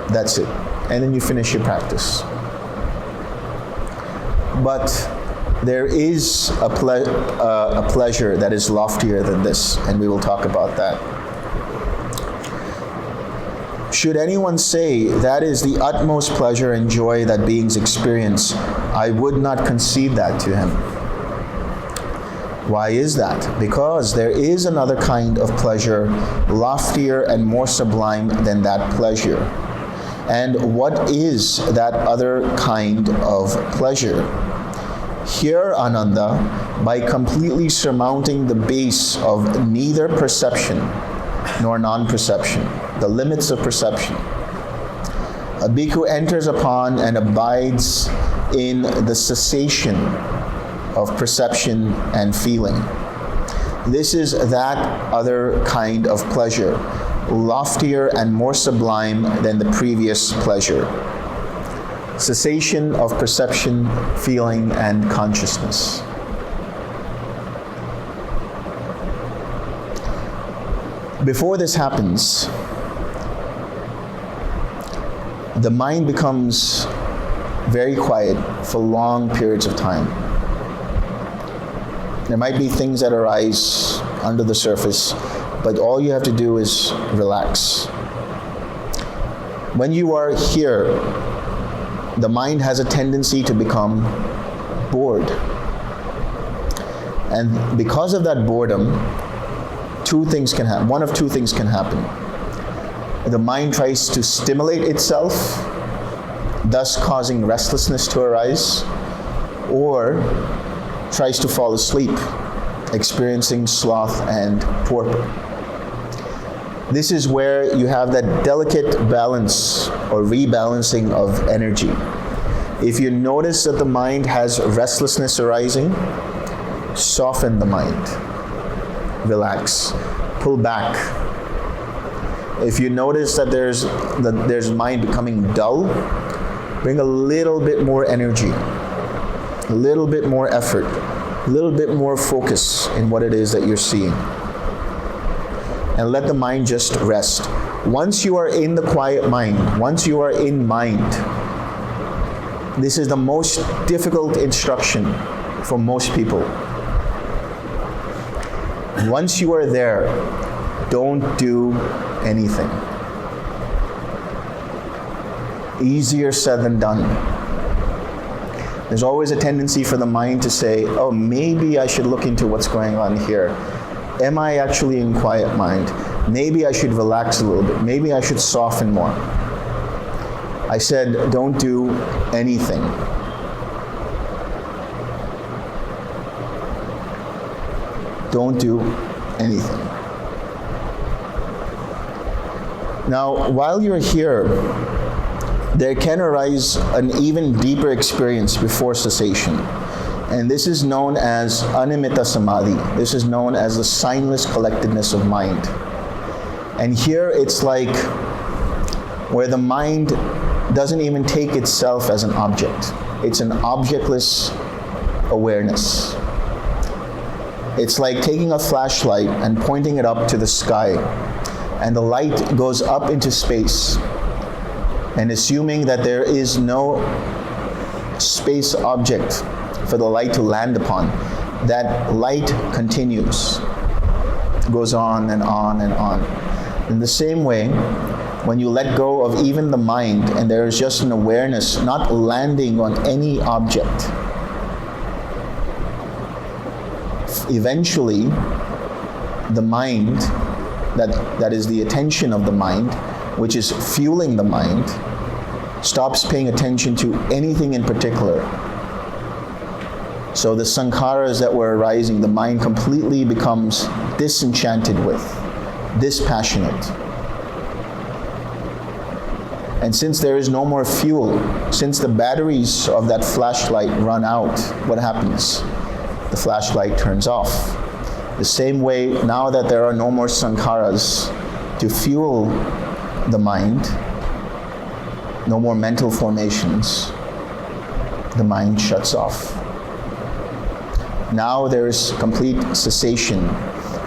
Speaker 2: That's it. And then you finish your practice. But there is a pleasure that is loftier than this, and we will talk about that. Should anyone say that is the utmost pleasure and joy that beings experience, I would not concede that to him. Why is that? Because there is another kind of pleasure, loftier and more sublime than that pleasure. And what is that other kind of pleasure? Here, Ānanda, by completely surmounting the base of neither perception nor non-perception, the limits of perception, a bhikkhu enters upon and abides in the cessation of perception and feeling. This is that other kind of pleasure, loftier and more sublime than the previous pleasure. Cessation of perception, feeling, and consciousness. Before this happens, the mind becomes very quiet for long periods of time. There might be things that arise under the surface, but all you have to do is relax. When you are here, the mind has a tendency to become bored. And because of that boredom, two things can happen. One of two things can happen. The mind tries to stimulate itself, thus causing restlessness to arise, or tries to fall asleep, experiencing sloth and torpor. This is where you have that delicate balance or rebalancing of energy. If you notice that the mind has restlessness arising, soften the mind. Relax. Pull back. If you notice that there's mind becoming dull, bring a little bit more energy, a little bit more effort, a little bit more focus in what it is that you're seeing. And let the mind just rest. Once you are in the quiet mind, once you are in mind, this is the most difficult instruction for most people. Once you are there, don't do anything. Easier said than done. There's always a tendency for the mind to say, oh, maybe I should look into what's going on here. Am I actually in quiet mind? Maybe I should relax a little bit. Maybe I should soften more. I said, don't do anything. Don't do anything. Now, while you're here, there can arise an even deeper experience before cessation. And this is known as animita samadhi. This is known as the signless collectedness of mind. And here it's like where the mind doesn't even take itself as an object. It's an objectless awareness. It's like taking a flashlight and pointing it up to the sky, and the light goes up into space, and assuming that there is no space object for the light to land upon, that light continues, goes on and on and on. In the same way, when you let go of even the mind and there is just an awareness not landing on any object, eventually the mind, that is the attention of the mind, which is fueling the mind, stops paying attention to anything in particular. So the sankharas that were arising, the mind completely becomes disenchanted with, dispassionate. And since there is no more fuel, since the batteries of that flashlight run out, what happens? The flashlight turns off. The same way, now that there are no more sankharas to fuel the mind, no more mental formations, the mind shuts off. Now there is complete cessation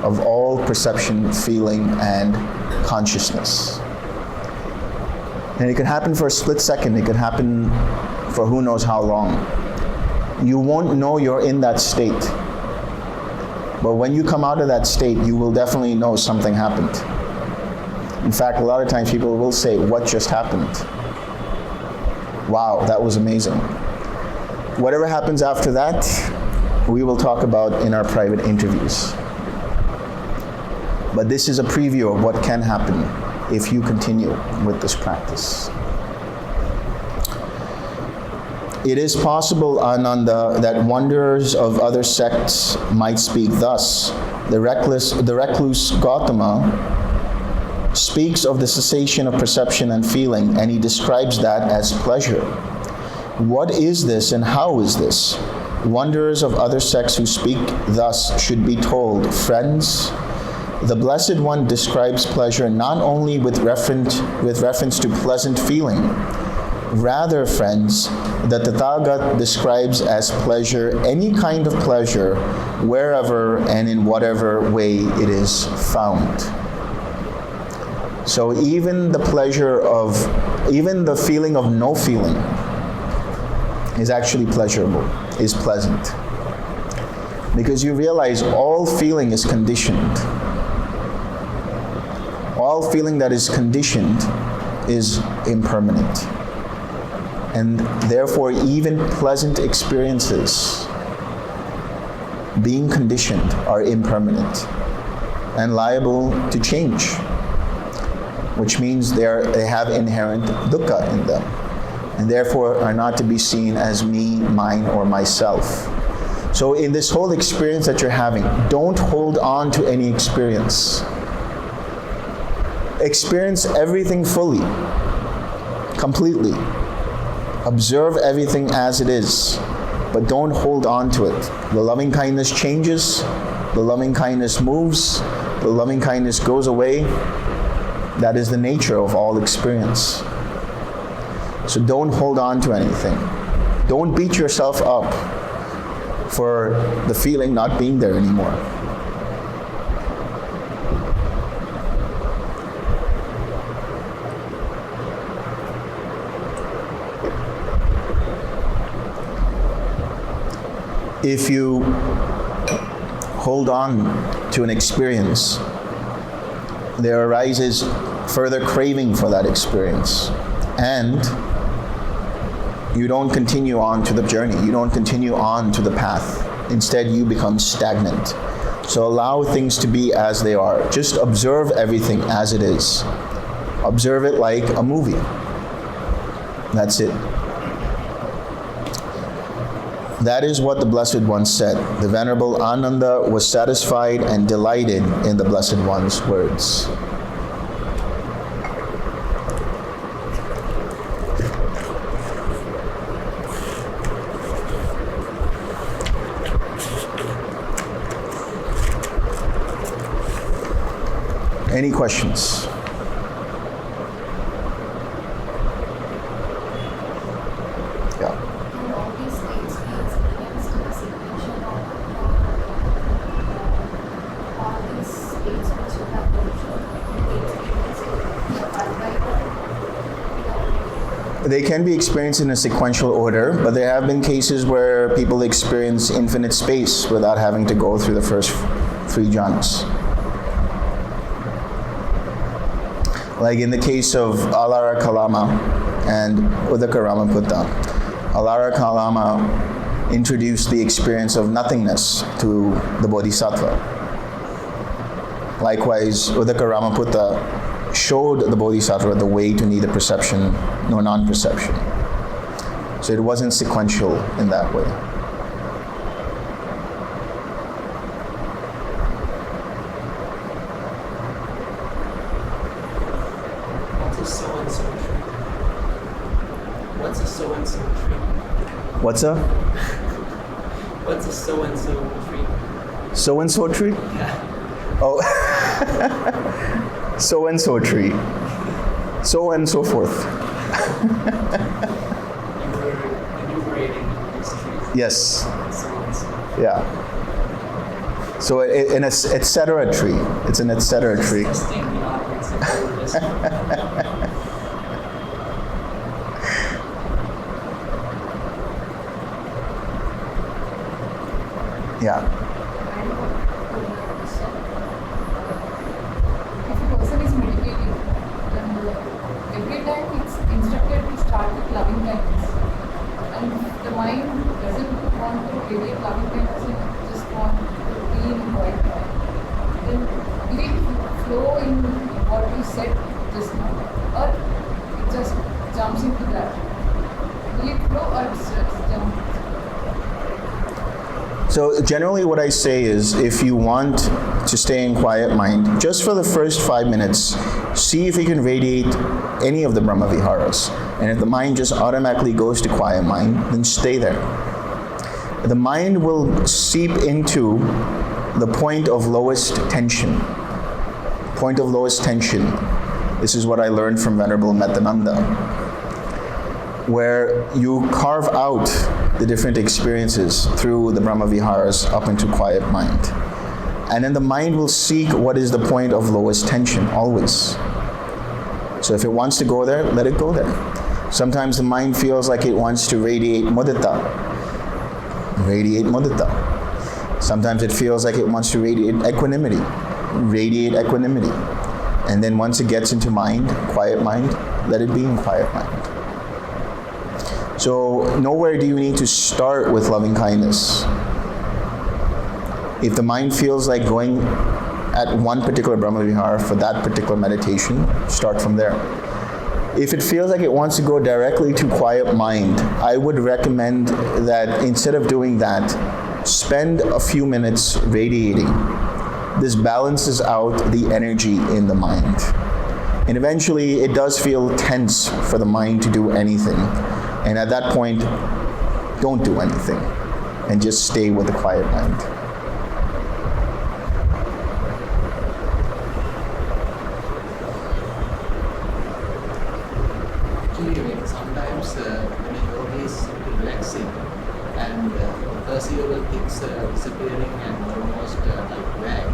Speaker 2: of all perception, feeling, and consciousness. And it can happen for a split second, it can happen for who knows how long. You won't know you're in that state. But when you come out of that state, you will definitely know something happened. In fact, a lot of times people will say, what just happened? Wow, that was amazing. Whatever happens after that, we will talk about in our private interviews. But this is a preview of what can happen if you continue with this practice. It is possible, Ānanda, that wanderers of other sects might speak thus. The recluse Gautama speaks of the cessation of perception and feeling, and he describes that as pleasure. What is this and how is this? Wanderers of other sects who speak thus should be told, friends, the Blessed One describes pleasure not only with reference to pleasant feeling. Rather, friends, the Tathagat describes as pleasure any kind of pleasure, wherever and in whatever way it is found. So even the feeling of no feeling is actually pleasurable, is pleasant. Because you realize all feeling is conditioned. All feeling that is conditioned is impermanent. And therefore, even pleasant experiences, being conditioned, are impermanent and liable to change, which means they have inherent dukkha in them, and therefore are not to be seen as me, mine, or myself. So in this whole experience that you're having, don't hold on to any experience. Experience everything fully, completely. Observe everything as it is, but don't hold on to it. The loving kindness changes, the loving kindness moves, the loving kindness goes away. That is the nature of all experience. So don't hold on to anything. Don't beat yourself up for the feeling not being there anymore. If you hold on to an experience, there arises further craving for that experience, and you don't continue on to the journey, you don't continue on to the path. Instead, you become stagnant. So allow things to be as they are. Just observe everything as it is. Observe it like a movie. That's it. That is what the Blessed One said. The Venerable Ānanda was satisfied and delighted in the Blessed One's words. Any questions? They can be experienced in a sequential order, but there have been cases where people experience infinite space without having to go through the first 3 jhanas. Like in the case of Alara Kalama and Uddaka Ramaputta. Alara Kalama introduced the experience of nothingness to the Bodhisattva. Likewise, Uddaka Ramaputta showed the Bodhisattva the way to neither perception nor non-perception. So it wasn't sequential in that way.
Speaker 3: What's a so-and-so tree? What's a so-and-so tree?
Speaker 2: What's a?
Speaker 3: What's a so-and-so tree?
Speaker 2: So-and-so tree?
Speaker 3: Yeah.
Speaker 2: Oh. So-and-so tree. So and so forth.
Speaker 3: You were enumerating these trees.
Speaker 2: Yes.
Speaker 3: So-and-so.
Speaker 2: Yeah. So an etc. tree. It's an etc. tree.
Speaker 3: Testing the audience of the listener.
Speaker 2: Yeah.
Speaker 4: If a person is meditating, then every time it's instructed to start with loving kindness. And the mind doesn't want to radiate loving kindness, it just wants to be in quiet mind. Then will it flow in what you said just now? Or it just jumps into that? Will it flow or it just jumps?
Speaker 2: So generally what I say is, if you want to stay in quiet mind, just for the first 5 minutes, see if you can radiate any of the Brahma Viharas. And if the mind just automatically goes to quiet mind, then stay there. The mind will seep into the point of lowest tension. Point of lowest tension. This is what I learned from Venerable Metananda, where you carve out the different experiences through the Brahma Viharas up into quiet mind. And then the mind will seek what is the point of lowest tension, always. So if it wants to go there, let it go there. Sometimes the mind feels like it wants to radiate mudita. Radiate mudita. Sometimes it feels like it wants to radiate equanimity. Radiate equanimity. And then once it gets into mind, quiet mind, let it be in quiet mind. So nowhere do you need to start with loving kindness. If the mind feels like going at one particular Brahma Vihara for that particular meditation, start from there. If it feels like it wants to go directly to quiet mind, I would recommend that instead of doing that, spend a few minutes radiating. This balances out the energy in the mind. And eventually it does feel tense for the mind to do anything. And at that point, don't do anything and just stay with a quiet mind.
Speaker 3: Actually, sometimes when a yogi is relaxing and perceivable things disappearing and almost like blank,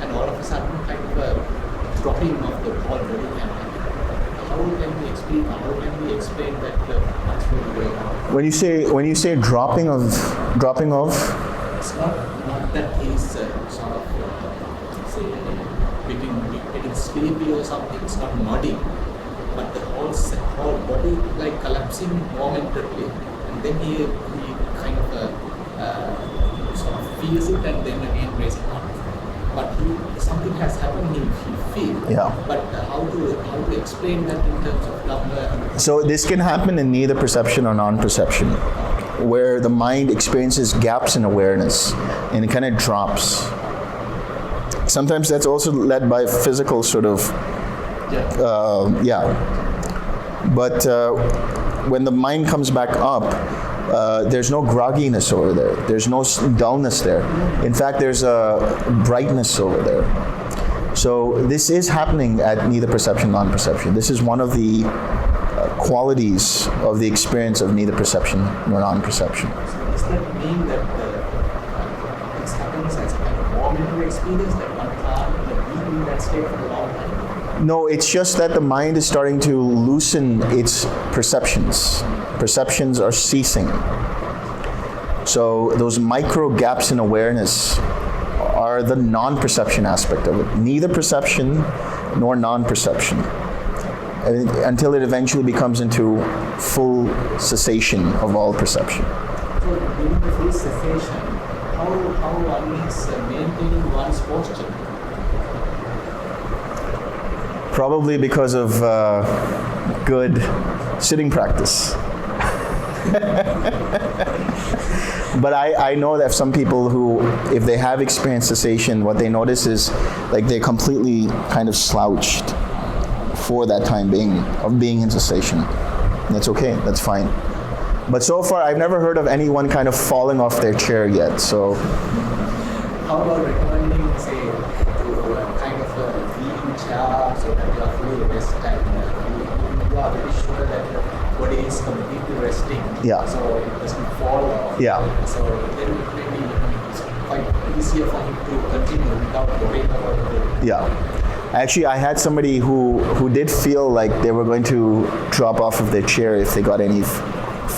Speaker 3: and all of a sudden kind of a dropping of the whole body can happen. How can we explain that what's really going on?
Speaker 2: When you say dropping of,
Speaker 3: It's not that he's sort of say getting sleepy or something. It's not nodding, but the whole body like collapsing momentarily, and then he kind of sort of feels it and then again raising up. But something has happened, he feels.
Speaker 2: Yeah.
Speaker 3: But how to explain that in terms of Dhamma?
Speaker 2: So this can happen in neither perception or non-perception, where the mind experiences gaps in awareness and it kind of drops. Sometimes that's also led by physical sort of, But when the mind comes back up, there's no grogginess over there. There's no dullness there. In fact, there's a brightness over there. So this is happening at neither perception, non-perception. This is one of the qualities of the experience of neither perception nor non-perception.
Speaker 3: So does that mean that this happens as a kind of momentary experience that one can't be in that state for a long time?
Speaker 2: No, it's just that the mind is starting to loosen its perceptions. Perceptions are ceasing. So those micro gaps in awareness are the non-perception aspect of it. Neither perception nor non-perception. Until it eventually becomes into full cessation of all perception.
Speaker 3: So during the full cessation, how one is maintaining one's posture?
Speaker 2: Probably because of good sitting practice. But I know that some people who, if they have experienced cessation, what they notice is like they're completely kind of slouched for that time being, of being in cessation. That's okay, that's fine. But so far, I've never heard of anyone kind of falling off their chair yet, so.
Speaker 3: How about recommending, say, to kind of a leaning chair so that you are fully rested and you are very sure that your body is completely resting,
Speaker 2: Yeah.
Speaker 3: so it doesn't fall off.
Speaker 2: Yeah.
Speaker 3: So then it may be quite easier for him to continue without worrying about it.
Speaker 2: Yeah. Actually, I had somebody who did feel like they were going to drop off of their chair if they got any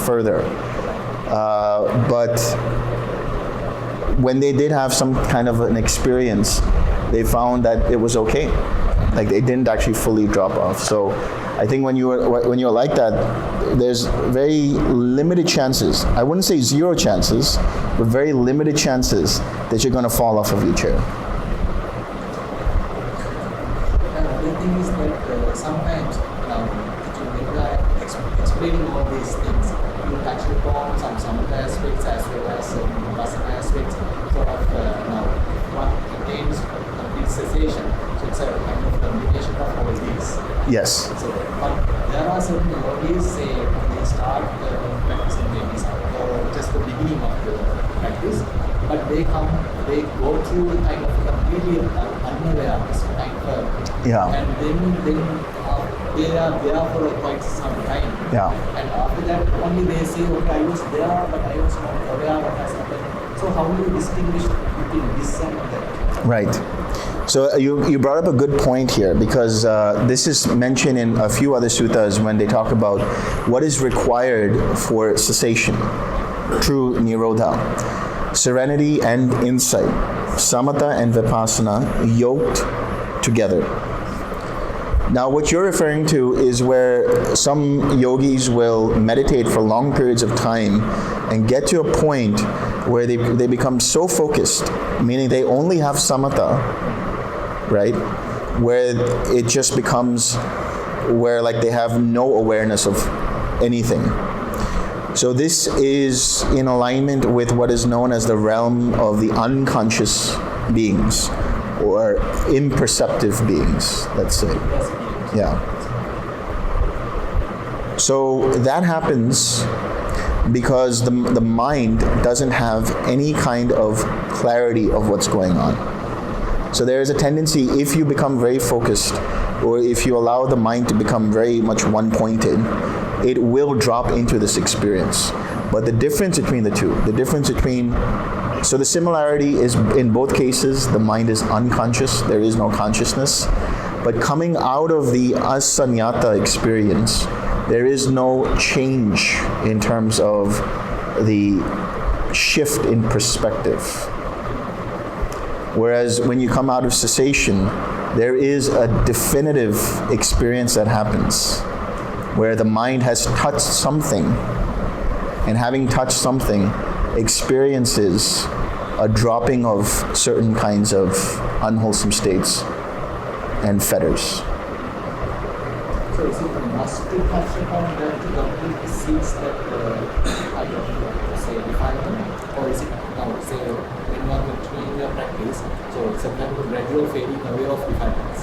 Speaker 2: further. But when they did have some kind of an experience, they found that it was okay. Like they didn't actually fully drop off. So I think when you're like that, there's very limited chances. I wouldn't say zero chances, but very limited chances that you're going to fall off of your chair.
Speaker 3: The thing is that sometimes when you are explaining all these things, you touch upon some samatha aspects as well as vipassana aspects, sort of one attains complete cessation. So it's a kind of combination of all these.
Speaker 2: Yes.
Speaker 3: So, but there are certain yogis, say, when they start practicing maybe samatha or just the beginning of the practice, but they go through kind of completely unawareness, kind of, and then they are there for quite some time.
Speaker 2: Yeah.
Speaker 3: And after that, only they say, okay, I was there, but I was not aware what has happened. So how do you distinguish between this and that?
Speaker 2: Right. So you brought up a good point here, because this is mentioned in a few other suttas when they talk about what is required for cessation, true nirodha. Serenity and insight, samatha and vipassana yoked together. Now what you're referring to is where some yogis will meditate for long periods of time and get to a point where they become so focused, meaning they only have samatha, right? Where it just becomes where like they have no awareness of anything. So this is in alignment with what is known as the realm of the unconscious beings, or imperceptive beings, let's say. Yeah. So that happens because the mind doesn't have any kind of clarity of what's going on. So there is a tendency, if you become very focused, or if you allow the mind to become very much one-pointed, it will drop into this experience. But the difference between the two, so the similarity is in both cases, the mind is unconscious, there is no consciousness. But coming out of the asanyata experience, there is no change in terms of the shift in perspective. Whereas when you come out of cessation, there is a definitive experience that happens where the mind has touched something, and having touched something, experiences a dropping of certain kinds of unwholesome states and fetters.
Speaker 3: So is it a must to touch upon that to completely cease that kind of, say, defilement? Or is it, say, when you are continuing your practice, so it's a kind of gradual fading away of defilements.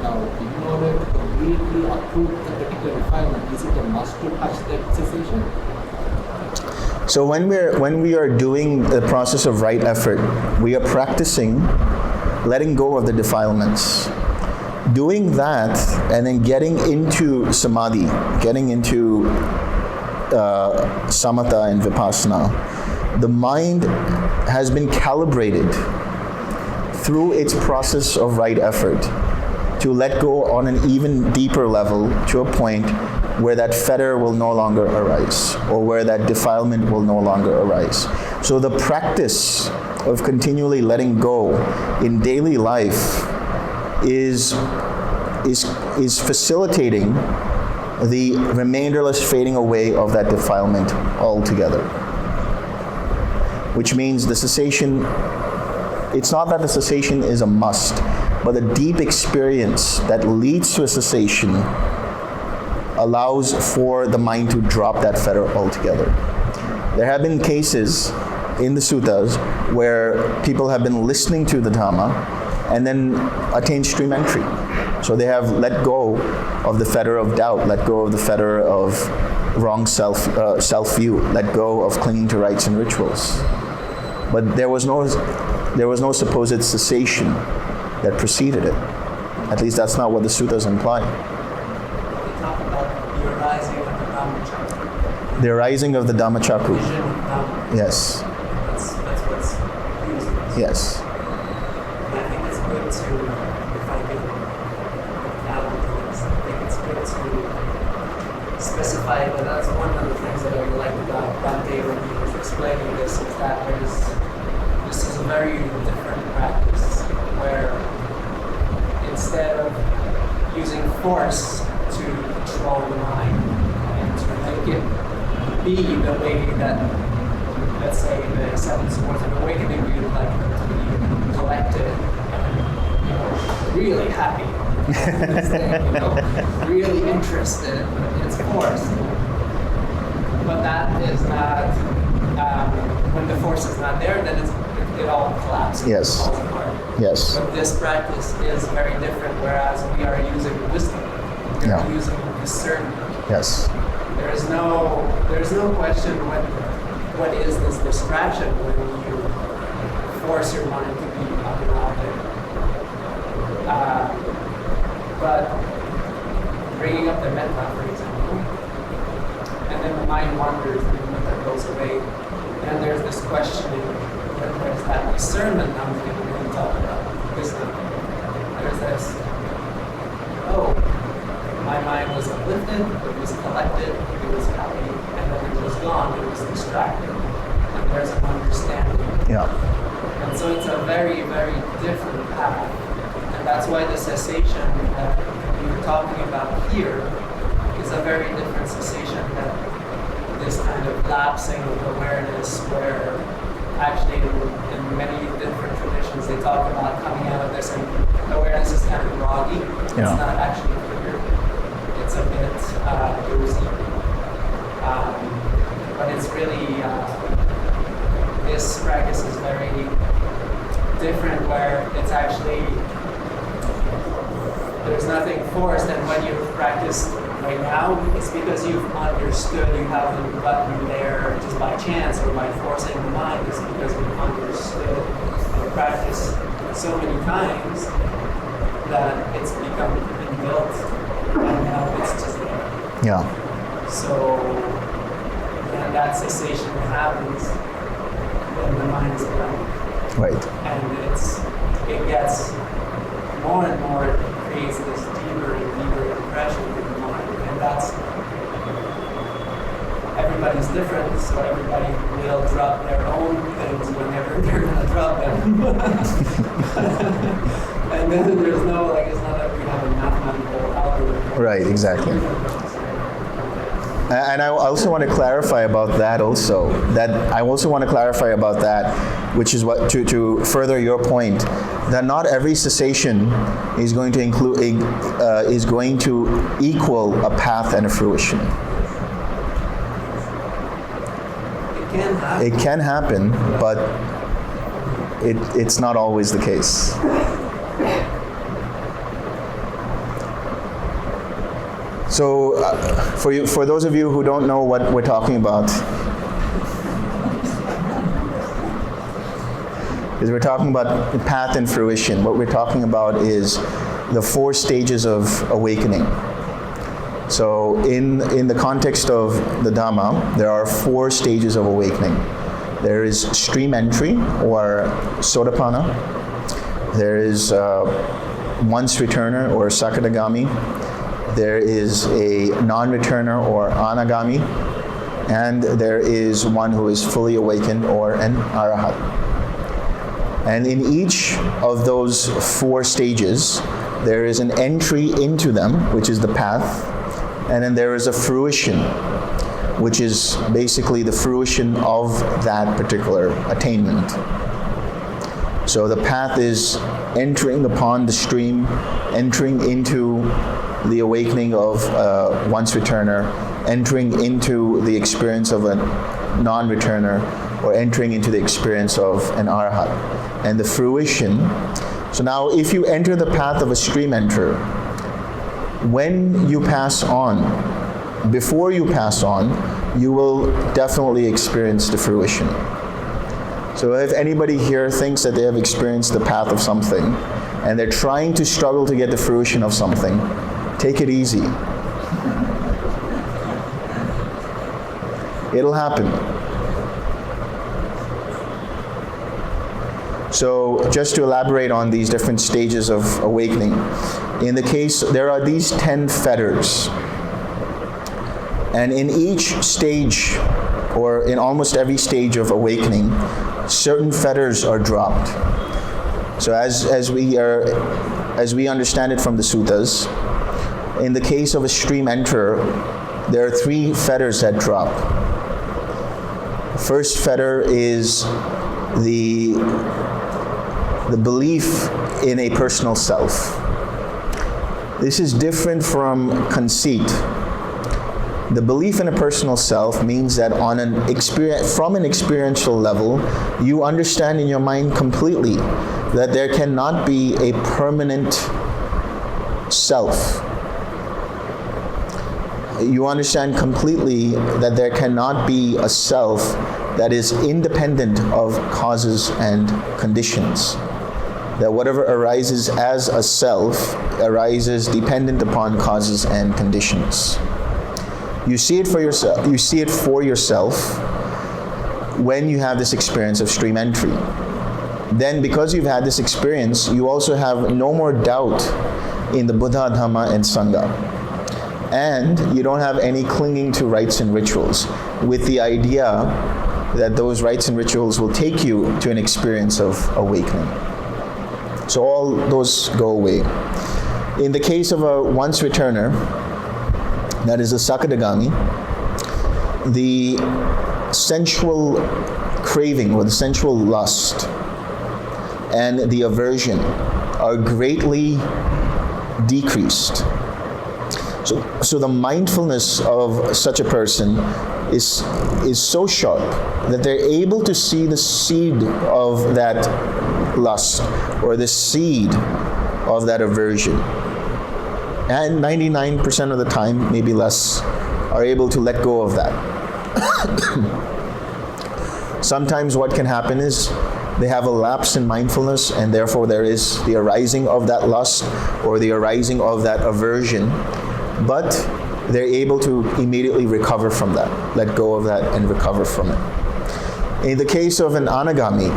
Speaker 3: Now, in order to completely uproot the particular defilement, is it a must to touch that cessation?
Speaker 2: So when we are doing the process of right effort, we are practicing letting go of the defilements. Doing that and then getting into samadhi, getting into samatha and vipassana, the mind has been calibrated through its process of right effort to let go on an even deeper level to a point where that fetter will no longer arise, or where that defilement will no longer arise. So the practice of continually letting go in daily life is facilitating the remainderless fading away of that defilement altogether. Which means the cessation, it's not that the cessation is a must, but the deep experience that leads to a cessation allows for the mind to drop that fetter altogether. There have been cases in the suttas where people have been listening to the Dhamma and then attained stream entry. So they have let go of the fetter of doubt, let go of the fetter of wrong self-view, let go of clinging to rites and rituals. But there was no supposed cessation that preceded it. At least that's not what the suttas imply.
Speaker 5: They talk about the arising of the Dhammacakra.
Speaker 2: The arising of the Dhammacakra.
Speaker 5: Vision of Dhamma.
Speaker 2: Yes.
Speaker 5: That's what's used.
Speaker 2: Yes.
Speaker 5: And I think it's good to, if I can add on to this, I think it's good to specify that that's one of the things that I really like about Bhante when he was explaining this, is that this is a very different practice where instead of using force to control the mind and to make it be the way that, let's say, the seven sports of awakening, we would like them to be collected and, really happy, really interested. It's force. But that is not, when the force is not there, then it all collapses.
Speaker 2: Yes.
Speaker 5: It falls apart.
Speaker 2: Yes.
Speaker 5: But this practice is very different, whereas we are using wisdom. We are using discernment.
Speaker 2: Yes.
Speaker 5: There's no question what is this distraction when you force your mind to be up and out there. But bringing up the metta, for example, and then the mind wanders and the metta goes away, and there's this questioning, and there's that discernment I'm going to really talk about, wisdom. There's this, my mind was uplifted, it was collected, it was happy, and then it was gone, it was distracted. And there's an understanding.
Speaker 2: Yeah.
Speaker 5: And so it's a very, very different path. And that's why the cessation that we were talking about here is a very different cessation than this kind of lapsing of awareness where actually in many different traditions they talk about coming out of this and awareness is kind of groggy.
Speaker 2: Yeah.
Speaker 5: It's not actually clear. It's a bit dozy. But it's really, this practice is very different where it's actually, there's nothing forced, and when you practice right now, it's because you've understood, you haven't gotten there just by chance or by forcing the mind. It's because you've understood and practiced so many times that it's become inbuilt, and now it's just there.
Speaker 2: Yeah.
Speaker 5: So when that cessation happens, then the mind is blank.
Speaker 2: Right.
Speaker 5: And it gets more and more, it creates this deeper and deeper impression in the mind. And that's, everybody's different, so everybody will drop their own things whenever they're going to drop them. And then there's no, like, it's not that we have a mathematical algorithm.
Speaker 2: Right, exactly. And I also want to clarify about that also. Which is what to further your point, that not every cessation is going to include is going to equal a path and a fruition. It can happen, but it's not always the case. So, for those of you who don't know what we're talking about, is we're talking about path and fruition. What we're talking about is the 4 stages of awakening. So, in the context of the Dhamma, there are 4 stages of awakening. There is stream entry, or Sotapanna. There is once returner, or Sakadagami. There is a non-returner, or Anagami, and there is one who is fully awakened, or an Arahat. And in each of those 4 stages, there is an entry into them, which is the path, and then there is a fruition, which is basically the fruition of that particular attainment. So the path is entering upon the stream, entering into the awakening of once returner, entering into the experience of a non-returner, or entering into the experience of an Arahat. And the fruition, so now if you enter the path of a stream enterer, when you pass on, before you pass on, you will definitely experience the fruition. So if anybody here thinks that they have experienced the path of something, and they're trying to struggle to get the fruition of something, take it easy. It'll happen. So just to elaborate on these different stages of awakening, in the case, there are these 10 fetters. And in each stage, or in almost every stage of awakening, certain fetters are dropped. So as we understand it from the suttas, in the case of a stream enterer, there are 3 fetters that drop. First fetter is the belief in a personal self. This is different from conceit. The belief in a personal self means that from an experiential level, you understand in your mind completely that there cannot be a permanent self. You understand completely that there cannot be a self that is independent of causes and conditions. That whatever arises as a self arises dependent upon causes and conditions. You see it for yourself. You see it for yourself when you have this experience of stream entry. Then, because you've had this experience, you also have no more doubt in the Buddha, Dhamma, and Sangha. And you don't have any clinging to rites and rituals, with the idea that those rites and rituals will take you to an experience of awakening. So all those go away. In the case of a once returner, that is a Sakadagami, the sensual craving, or the sensual lust, and the aversion are greatly decreased. So the mindfulness of such a person is so sharp that they're able to see the seed of that lust, or the seed of that aversion. and 99% of the time, maybe less, are able to let go of that. Sometimes what can happen is they have a lapse in mindfulness, and therefore there is the arising of that lust or the arising of that aversion, but they're able to immediately recover from that, let go of that and recover from it. In the case of an anagami,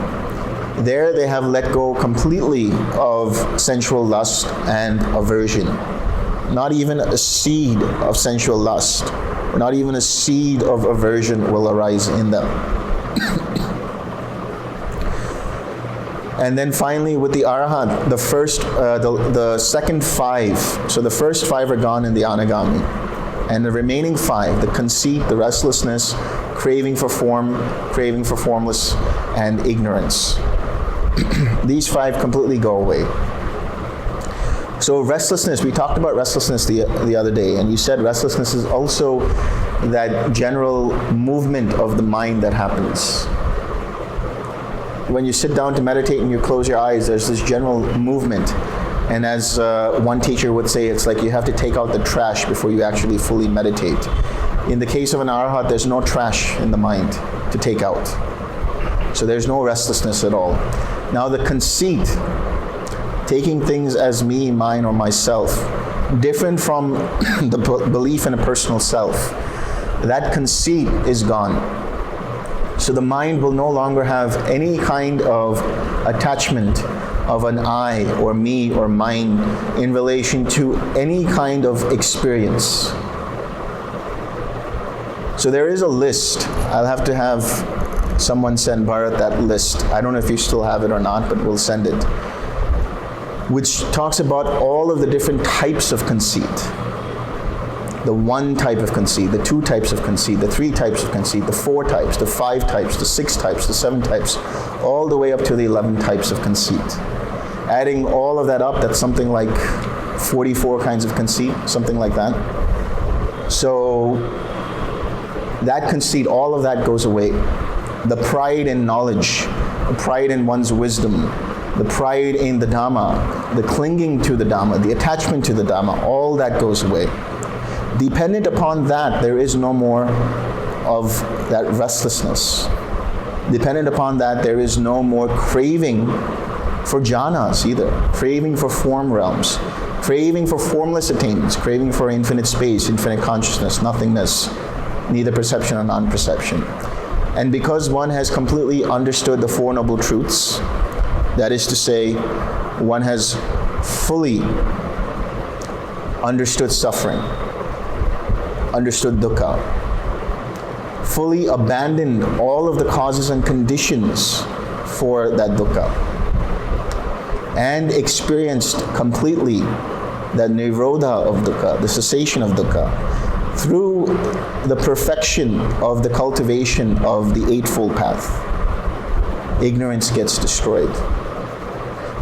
Speaker 2: there they have let go completely of sensual lust and aversion. Not even a seed of sensual lust, not even a seed of aversion will arise in them. And then finally with the arahant, the second 5, so the first 5 are gone in the anagami. And the remaining 5, the conceit, the restlessness, craving for form, craving for formless, and ignorance. These 5 completely go away. So restlessness, we talked about restlessness the other day, and you said restlessness is also that general movement of the mind that happens. When you sit down to meditate and you close your eyes, there's this general movement. And as one teacher would say, it's like you have to take out the trash before you actually fully meditate. In the case of an arahat, there's no trash in the mind to take out. So there's no restlessness at all. Now the conceit, taking things as me, mine, or myself, different from the belief in a personal self, that conceit is gone. So the mind will no longer have any kind of attachment of an I or me or mine in relation to any kind of experience. So there is a list. I'll have to have someone send Bharat that list. I don't know if you still have it or not, but we'll send it. Which talks about all of the different types of conceit. The 1 type of conceit, the 2 types of conceit, the 3 types of conceit, the 4 types, the 5 types, the 6 types, the 7 types, all the way up to the 11 types of conceit. Adding all of that up, that's something like 44 kinds of conceit, something like that. So that conceit, all of that goes away. The pride in knowledge, the pride in one's wisdom, the pride in the Dhamma, the clinging to the Dhamma, the attachment to the Dhamma, all that goes away. Dependent upon that, there is no more of that restlessness. Dependent upon that, there is no more craving for jhanas either, craving for form realms, craving for formless attainments, craving for infinite space, infinite consciousness, nothingness, neither perception or non-perception. And because one has completely understood the Four Noble Truths, that is to say, one has fully understood suffering, understood dukkha, fully abandoned all of the causes and conditions for that dukkha, and experienced completely the nirodha of dukkha, the cessation of dukkha, through the perfection of the cultivation of the Eightfold Path. Ignorance gets destroyed.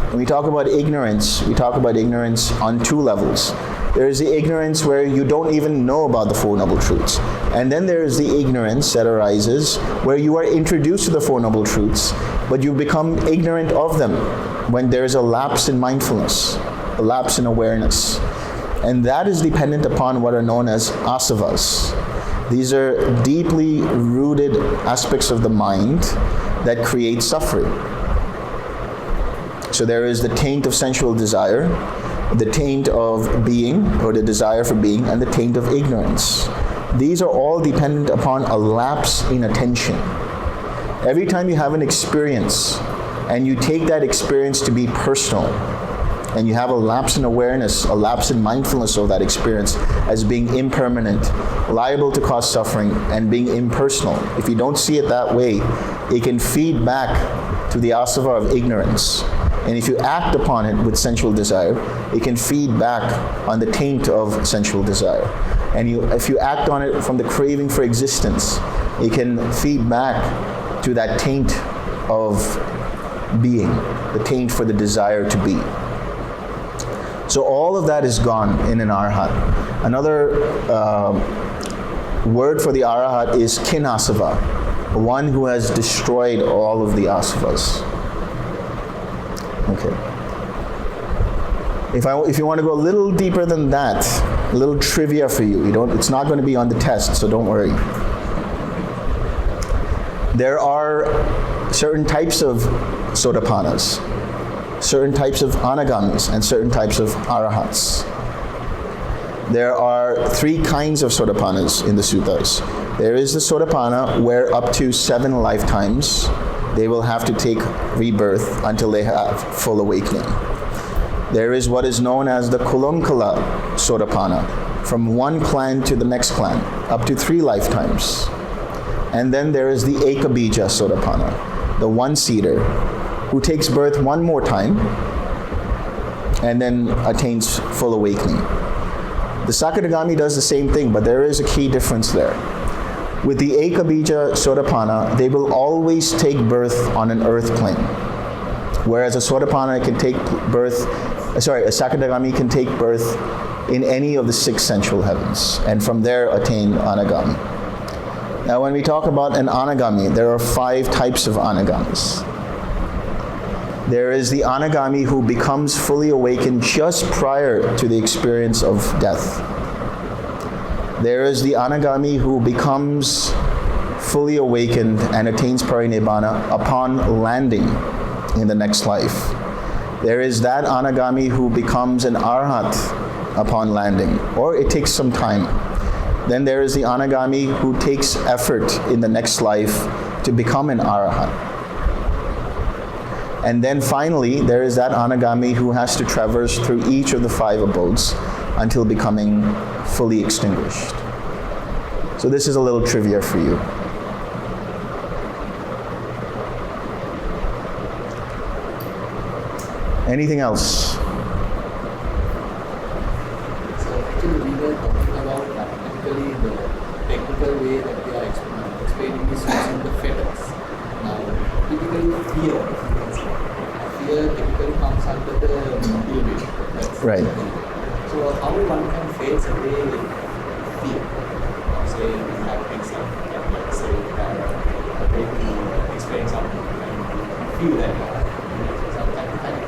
Speaker 2: When we talk about ignorance, we talk about ignorance on 2 levels. There is the ignorance where you don't even know about the Four Noble Truths. And then there is the ignorance that arises where you are introduced to the Four Noble Truths, but you become ignorant of them when there is a lapse in mindfulness, a lapse in awareness. And that is dependent upon what are known as asavas. These are deeply rooted aspects of the mind that create suffering. So there is the taint of sensual desire, the taint of being, or the desire for being, and the taint of ignorance. These are all dependent upon a lapse in attention. Every time you have an experience, and you take that experience to be personal, and you have a lapse in awareness, a lapse in mindfulness of that experience as being impermanent, liable to cause suffering, and being impersonal. If you don't see it that way, it can feed back to the asava of ignorance. And if you act upon it with sensual desire, it can feed back on the taint of sensual desire. And if you act on it from the craving for existence, it can feed back to that taint of being, the taint for the desire to be. So all of that is gone in an arahat. Another word for the arahat is kinasava, one who has destroyed all of the asavas. Okay. If you want to go a little deeper than that, a little trivia for you. It's not going to be on the test, so don't worry. There are certain types of sotapannas, certain types of anagamis, and certain types of arahats. There are 3 kinds of sotapannas in the suttas. There is the sotapanna where up to 7 lifetimes they will have to take rebirth until they have full awakening. There is what is known as the Kulankala sotapanna, from one clan to the next clan, up to 3 lifetimes. And then there is the Ekabija sotapanna, the one-seeder, who takes birth one more time and then attains full awakening. The Sakadagami does the same thing, but there is a key difference there. With the Ekabija sotapanna, they will always take birth on an earth plane, whereas a sotapanna can take birth, a Sakadagami can take birth in any of the 6 sensual heavens, and from there attain anagami. Now, when we talk about an anagami, there are 5 types of anagamis. There is the anagami who becomes fully awakened just prior to the experience of death. There is the anagami who becomes fully awakened and attains parinibbana upon landing in the next life. There is that anagami who becomes an arhat upon landing, or it takes some time. Then there is the anagami who takes effort in the next life to become an arahat. And then finally, there is that anagami who has to traverse through each of the 5 abodes until becoming fully extinguished. So this is a little trivia for you. Anything else?
Speaker 3: So actually we were talking about practically the technical way that they are explaining this using the fetters. Now, typically fear typically comes under the inhibition.
Speaker 2: Right.
Speaker 3: So how one can face away fear? Say you have example, like say you have a way to explain something and you feel that some kind of panic.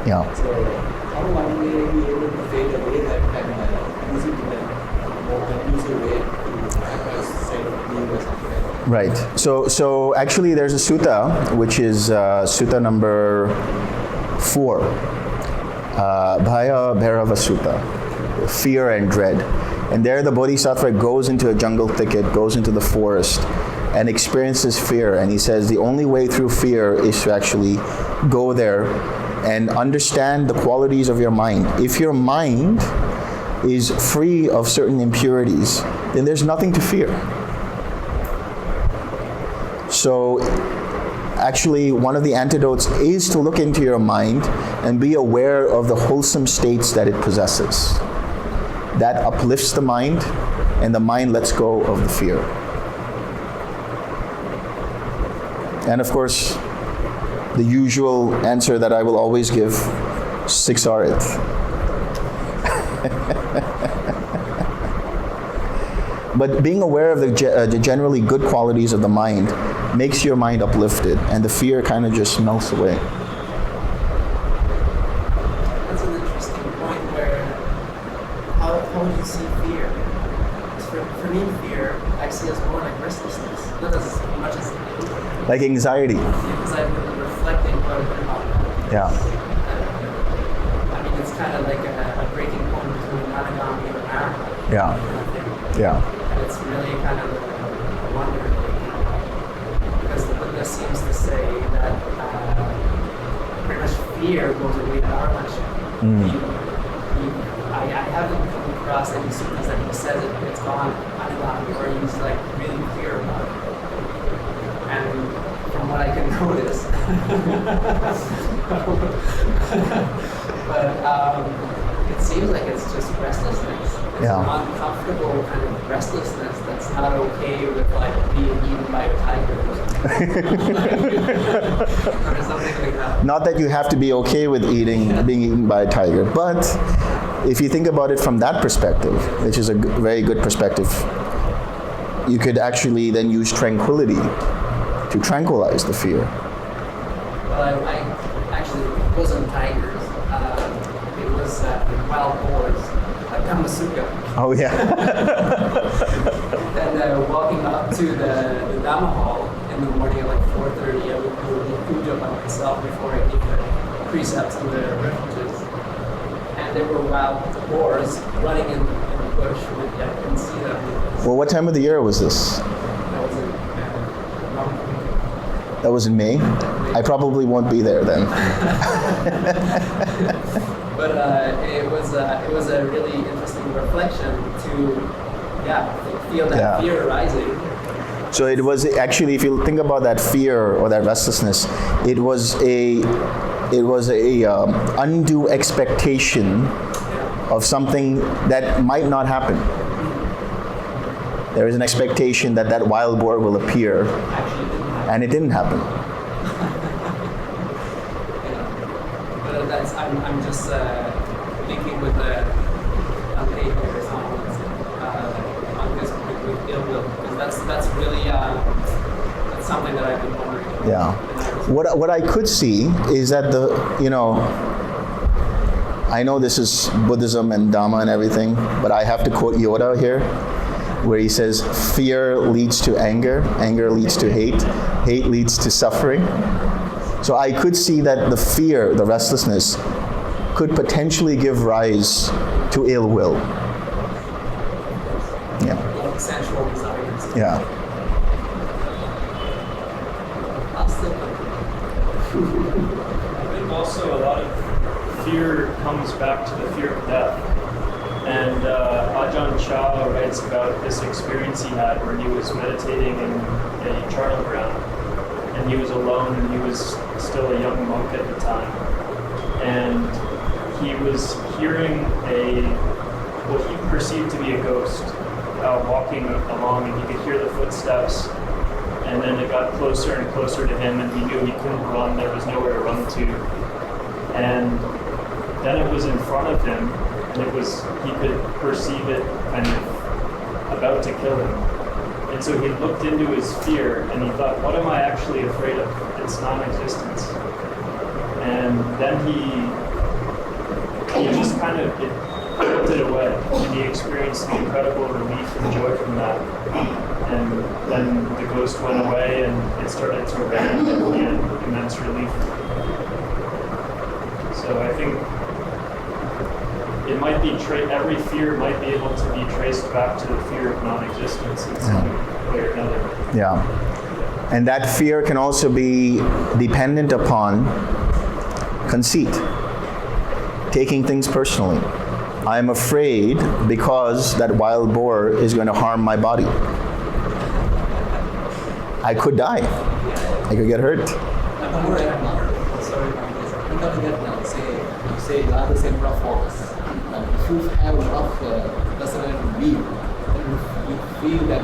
Speaker 2: Yeah.
Speaker 3: So how one may be able to fade away that and use it in a more conducive way to have a set of fear or something like that?
Speaker 2: Right. So actually there's a sutta, which is sutta number 4. Bhaya Bhairava Sutta, fear and dread. And there the Bodhisattva goes into a jungle thicket, goes into the forest, and experiences fear. And he says the only way through fear is to actually go there and understand the qualities of your mind. If your mind is free of certain impurities, then there's nothing to fear. So actually, one of the antidotes is to look into your mind and be aware of the wholesome states that it possesses. That uplifts the mind, and the mind lets go of the fear. And of course, the usual answer that I will always give, Siksarit. But being aware of the generally good qualities of the mind makes your mind uplifted, and the fear kind of just melts away.
Speaker 5: That's an interesting point where, how would you see fear? For me, fear, I see as more like restlessness, not as much as
Speaker 2: Like anxiety.
Speaker 5: because I'm reflecting what I'm about.
Speaker 2: Yeah.
Speaker 5: I mean, it's kind of like a breaking point between anagami and arahant.
Speaker 2: Yeah. Yeah.
Speaker 5: And it's really kind of a wonder. Because the Buddha seems to say that pretty much fear goes away with arahantship. I haven't come across any suttas that he says it's gone anagami, or he's like really clear about it. And from what I can notice, but it seems like it's just restlessness. It's
Speaker 2: Yeah.
Speaker 5: an uncomfortable kind of restlessness that's not okay with like being eaten by a tiger or something. Or something like that.
Speaker 2: Not that you have to be okay with being eaten by a tiger, but if you think about it from that perspective, which is a very good perspective, you could actually then use tranquility to tranquilize the fear.
Speaker 5: Well, I actually, it wasn't tigers. It was wild boars, like Kamasuka.
Speaker 2: Oh yeah.
Speaker 5: And walking up to the Dhamma hall in the morning at like 4:30, I would do a little puja by myself before I gave the precepts and the references. And there were wild boars running in the bush. I couldn't see them.
Speaker 2: Well, what time of the year was this?
Speaker 5: That was
Speaker 2: That was in May? I probably won't be there then.
Speaker 5: But it was a really interesting reflection to feel that fear arising.
Speaker 2: So it was actually, if you think about that fear or that restlessness, it was a undue expectation of something that might not happen. There is an expectation that that wild boar will appear, and it didn't happen.
Speaker 5: But that's I'm just thinking with the Bhante here on this with ill will, because that's really that's something that I've been wondering.
Speaker 2: Yeah. What I could see is that I know this is Buddhism and Dhamma and everything, but I have to quote Yoda here, where he says, fear leads to anger, anger leads to hate, hate leads to suffering. So I could see that the fear, the restlessness, could potentially give rise to ill will. Yeah.
Speaker 5: Sensual desires.
Speaker 2: Yeah.
Speaker 6: I think also a lot of fear comes back to the fear of death. And Ajahn Chah writes about this experience he had where he was meditating in a charnel ground, and he was alone, and he was still a young monk at the time. And he was hearing what he perceived to be a ghost walking along, and he could hear the footsteps. And then it got closer and closer to him, and he knew he couldn't run, there was nowhere to run to. And then it was in front of him, and he could perceive it kind of about to kill him. And so he looked into his fear, and he thought, what am I actually afraid of? It's non-existence. And then he just kind of put it away, and he experienced the incredible relief and joy from that. And then the ghost went away, and it started to rain, and he had immense relief. So I think it might be every fear might be able to be traced back to the fear of non-existence in some way or another.
Speaker 2: Yeah. And that fear can also be dependent upon conceit, taking things personally. I'm afraid because that wild boar is going to harm my body. I could die. I could get hurt.
Speaker 3: Say you are the center of focus. If you have a lot of personal belief, then you feel that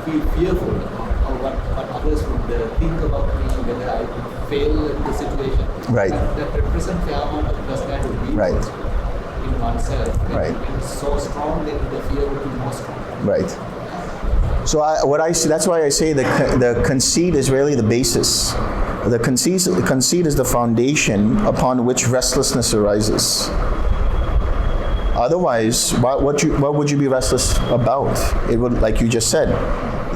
Speaker 3: you feel fearful of what others would think about me, whether I would fail in the situation.
Speaker 2: Right.
Speaker 3: That represents the amount of personal belief
Speaker 2: Right.
Speaker 3: in oneself.
Speaker 2: Right.
Speaker 3: And it's so strong, then the fear would be more strong.
Speaker 2: Right. So what I see, that's why I say the conceit is really the basis. The conceit is the foundation upon which restlessness arises. Otherwise, what would you be restless about? It would, like you just said,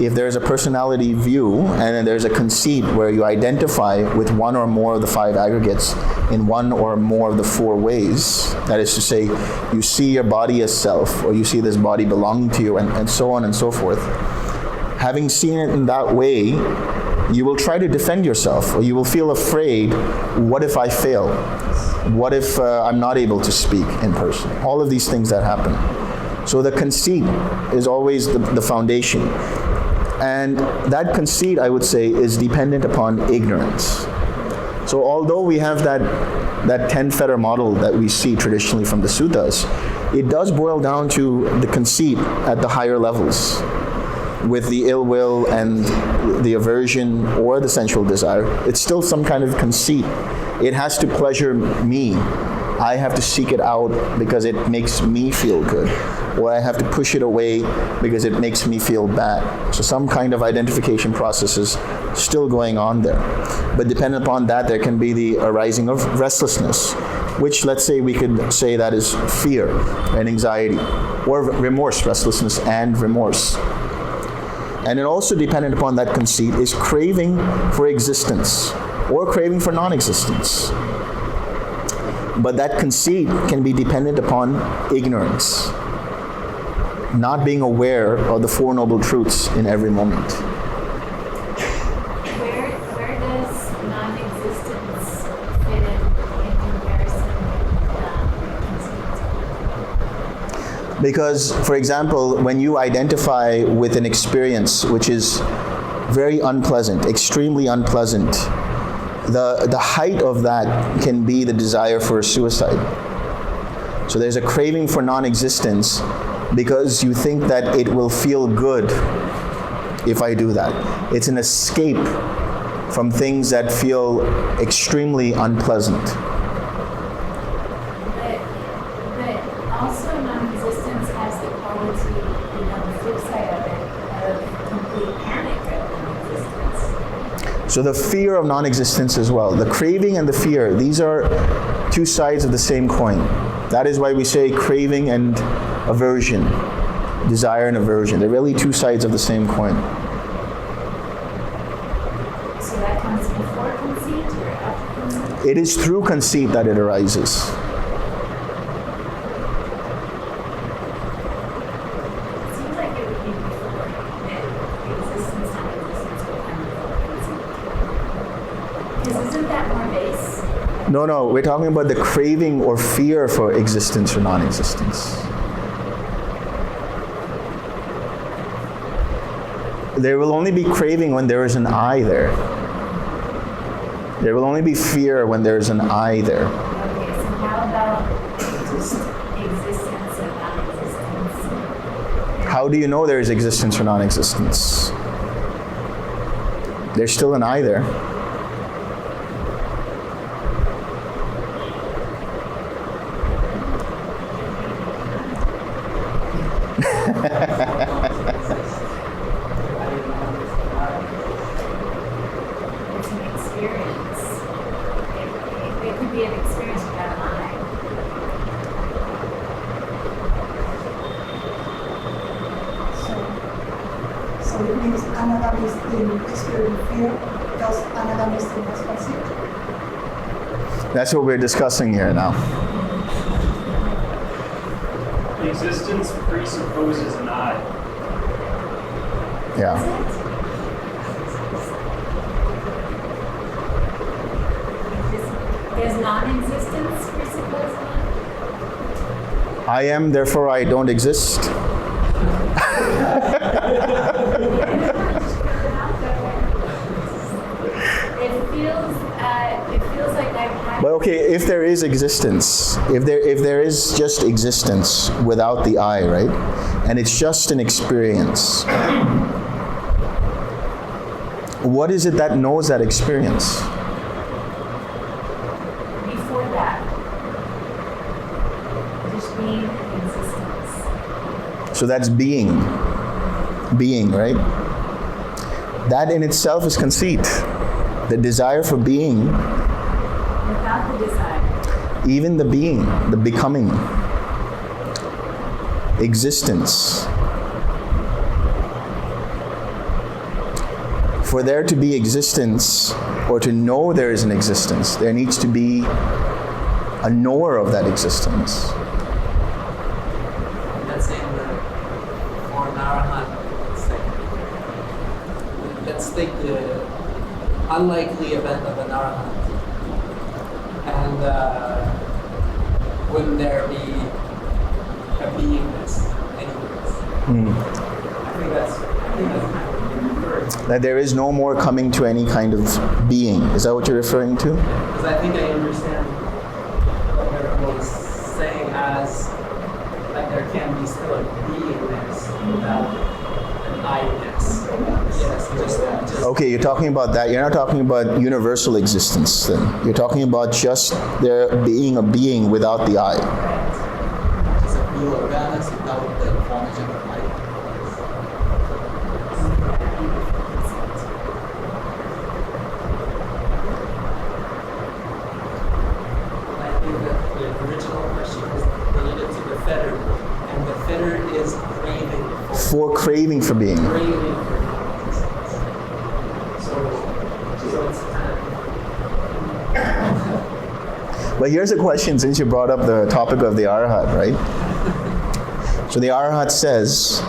Speaker 2: if there's a personality view and then there's a conceit where you identify with one or more of the five aggregates in one or more of the four ways, that is to say, you see your body as self, or you see this body belonging to you, and so on and so forth. Having seen it in that way, you will try to defend yourself, or you will feel afraid, what if I fail? What if I'm not able to speak in person? All of these things that happen. So the conceit is always the foundation. And that conceit, I would say, is dependent upon ignorance. So although we have that 10-fetter model that we see traditionally from the suttas, it does boil down to the conceit at the higher levels, with the ill will and the aversion or the sensual desire. It's still some kind of conceit. It has to pleasure me. I have to seek it out because it makes me feel good, or I have to push it away because it makes me feel bad. So some kind of identification process is still going on there. But dependent upon that, there can be the arising of restlessness. which let's say we could say that is fear and anxiety, or remorse, restlessness and remorse. And then also dependent upon that conceit is craving for existence or craving for non-existence. But that conceit can be dependent upon ignorance, not being aware of the Four Noble Truths in every moment.
Speaker 7: Where does non-existence fit in comparison with
Speaker 2: Because, for example, when you identify with an experience which is very unpleasant, extremely unpleasant, the height of that can be the desire for suicide. So there's a craving for non-existence because you think that it will feel good if I do that. It's an escape from things that feel extremely unpleasant.
Speaker 7: But also non-existence has the quality, the flip side of it, of complete panic of non-existence.
Speaker 2: So the fear of non-existence as well. The craving and the fear, these are two sides of the same coin. That is why we say craving and aversion, desire and aversion. They're really two sides of the same coin.
Speaker 7: So that comes before conceit or after conceit?
Speaker 2: It is through conceit that it arises.
Speaker 7: It seems like it would be before that existence and non-existence would come before conceit. Because isn't that more base?
Speaker 2: No, we're talking about the craving or fear for existence or non-existence. There will only be craving when there is an I there. There will only be fear when there is an I there.
Speaker 7: Okay, so how about just existence and non-existence?
Speaker 2: How do you know there is existence or non-existence? There's still an I there.
Speaker 7: It's an experience. It could be an experience without an I.
Speaker 8: So it means Ānanda is in experience fear, because Ānanda is in conceit.
Speaker 2: That's what we're discussing here now.
Speaker 6: Existence presupposes an I.
Speaker 2: Yeah.
Speaker 7: Does non-existence presuppose an I?
Speaker 2: I am, therefore I don't exist.
Speaker 7: It feels like I've had.
Speaker 2: But okay, if there is existence, if there is just existence without the I, right? And it's just an experience. What is it that knows that experience?
Speaker 7: Before that, just being in existence.
Speaker 2: So that's being. Being, right? That in itself is conceit. The desire for being,
Speaker 7: Without the desire.
Speaker 2: even the being, the becoming, existence. For there to be existence, or to know there is an existence, there needs to be a knower of that existence.
Speaker 3: Let's say for an arahant, let's take the unlikely event of an arahant, and wouldn't there be a beingness anyways? I think that's kind of referred to.
Speaker 2: That there is no more coming to any kind of being. Is that what you're referring to?
Speaker 3: Because I think I understand what Miracle is saying as like there can be still a beingness without an I-ness. Yes, just
Speaker 2: Okay, you're talking about that. You're not talking about universal existence then. You're talking about just there being a being without the I.
Speaker 3: just a pure awareness without the formation of life. I think that word is craving.
Speaker 2: For craving for being.
Speaker 5: Craving for existence. So it's kind of.
Speaker 2: But here's a question, since you brought up the topic of the Arhat, right? So the Arhat says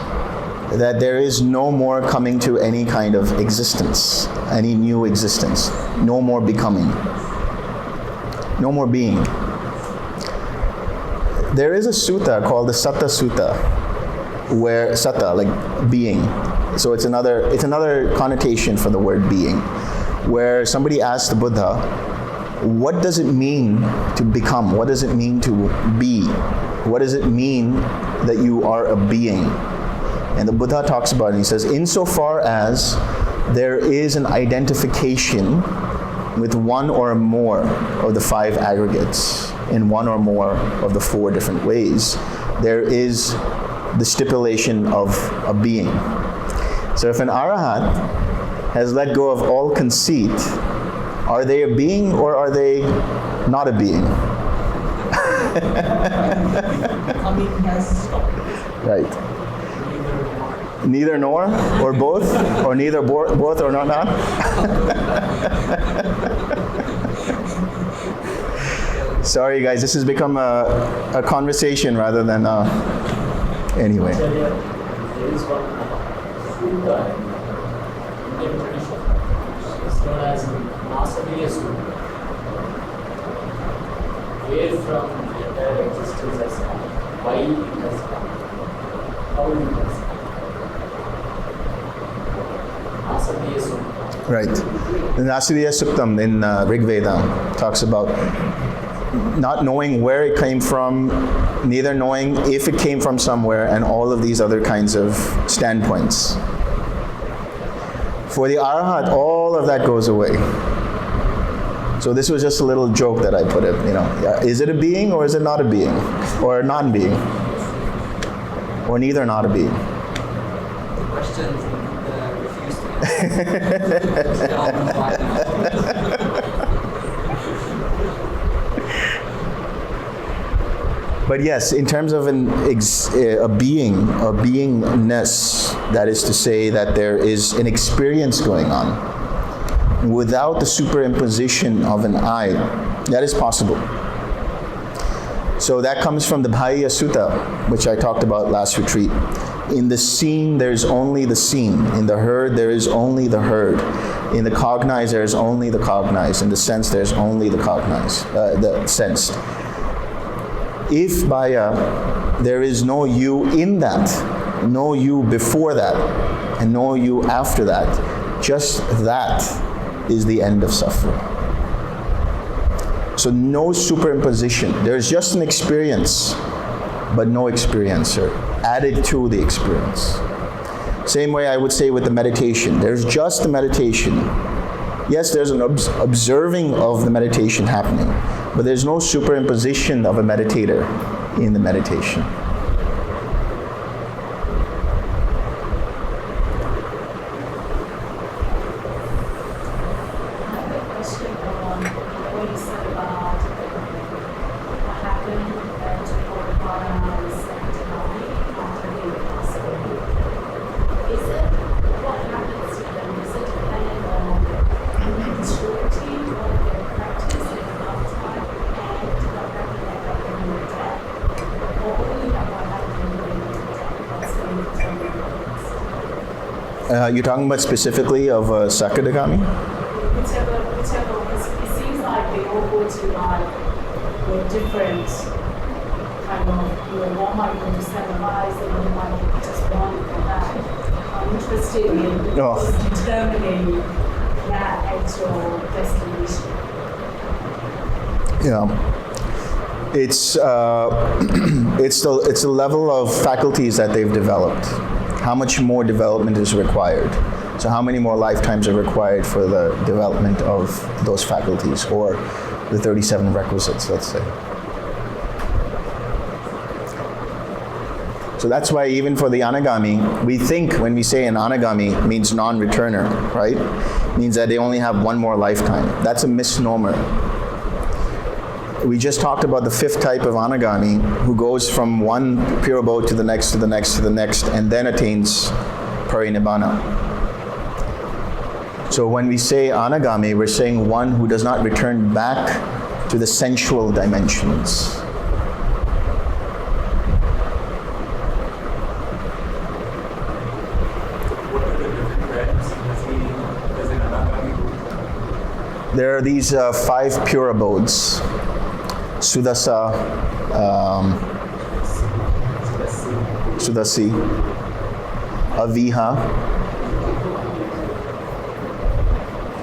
Speaker 2: that there is no more coming to any kind of existence, any new existence, no more becoming, no more being. There is a sutta called the Satta Sutta, where Satta, like being. So it's another connotation for the word being, where somebody asked the Buddha, what does it mean to become? What does it mean to be? What does it mean that you are a being? And the Buddha talks about it. He says, insofar as there is an identification with one or more of the five aggregates in one or more of the four different ways, there is the stipulation of a being. So if an Arahat has let go of all conceit, are they a being or are they not a being?
Speaker 3: Coming has stopped.
Speaker 2: Right. Neither nor, or both, or neither both or not. Sorry guys, this has become a conversation rather than anyway.
Speaker 5: There is one Sutta in Indian tradition. It's known as Nasadiya Sutta. Where from the entire existence has come, why it has come, how it has come. Nasadiya Sutta.
Speaker 2: Right. The Nasadiya Suktam in Rig Veda talks about not knowing where it came from, neither knowing if it came from somewhere, and all of these other kinds of standpoints. For the Arahat, all of that goes away. So this was just a little joke that I put it, is it a being or is it not a being? Or a non-being? Or neither not a being?
Speaker 3: Questions refused to answer.
Speaker 2: But yes, in terms of a being, a beingness, that is to say that there is an experience going on without the superimposition of an I, that is possible. So that comes from the Bhaya Sutta, which I talked about last retreat. In the seen, there is only the seen. In the heard, there is only the heard. In the cognized, there is only the cognized. In the sense, there is only the cognized, the sensed. If Bhaya, there is no you in that, no you before that, and no you after that, just that is the end of suffering. So no superimposition. There's just an experience, but no experiencer added to the experience. Same way I would say with the meditation. There's just the meditation. Yes, there's an observing of the meditation happening, but there's no superimposition of a meditator in the meditation. You're talking about specifically of Sakadagami?
Speaker 7: Whichever, it seems like they all go to with different kind of, one might go to 7 lives, the other might be just one and that. I'm interested in determining that actual destination.
Speaker 2: Yeah. It's the level of faculties that they've developed. How much more development is required? So how many more lifetimes are required for the development of those faculties, or the 37 requisites, let's say. So that's why even for the Anagami, we think when we say an Anagami means non-returner, right? Means that they only have one more lifetime. That's a misnomer. we just talked about the fifth type of anagami, who goes from one pure abode to the next, to the next, to the next, and then attains parinibbana. So when we say anagami, we're saying one who does not return back to the sensual dimensions.
Speaker 5: What are the different ranks does an anagami go?
Speaker 2: There are these 5 pure abodes. Sudasa, Sudasi, Aviha,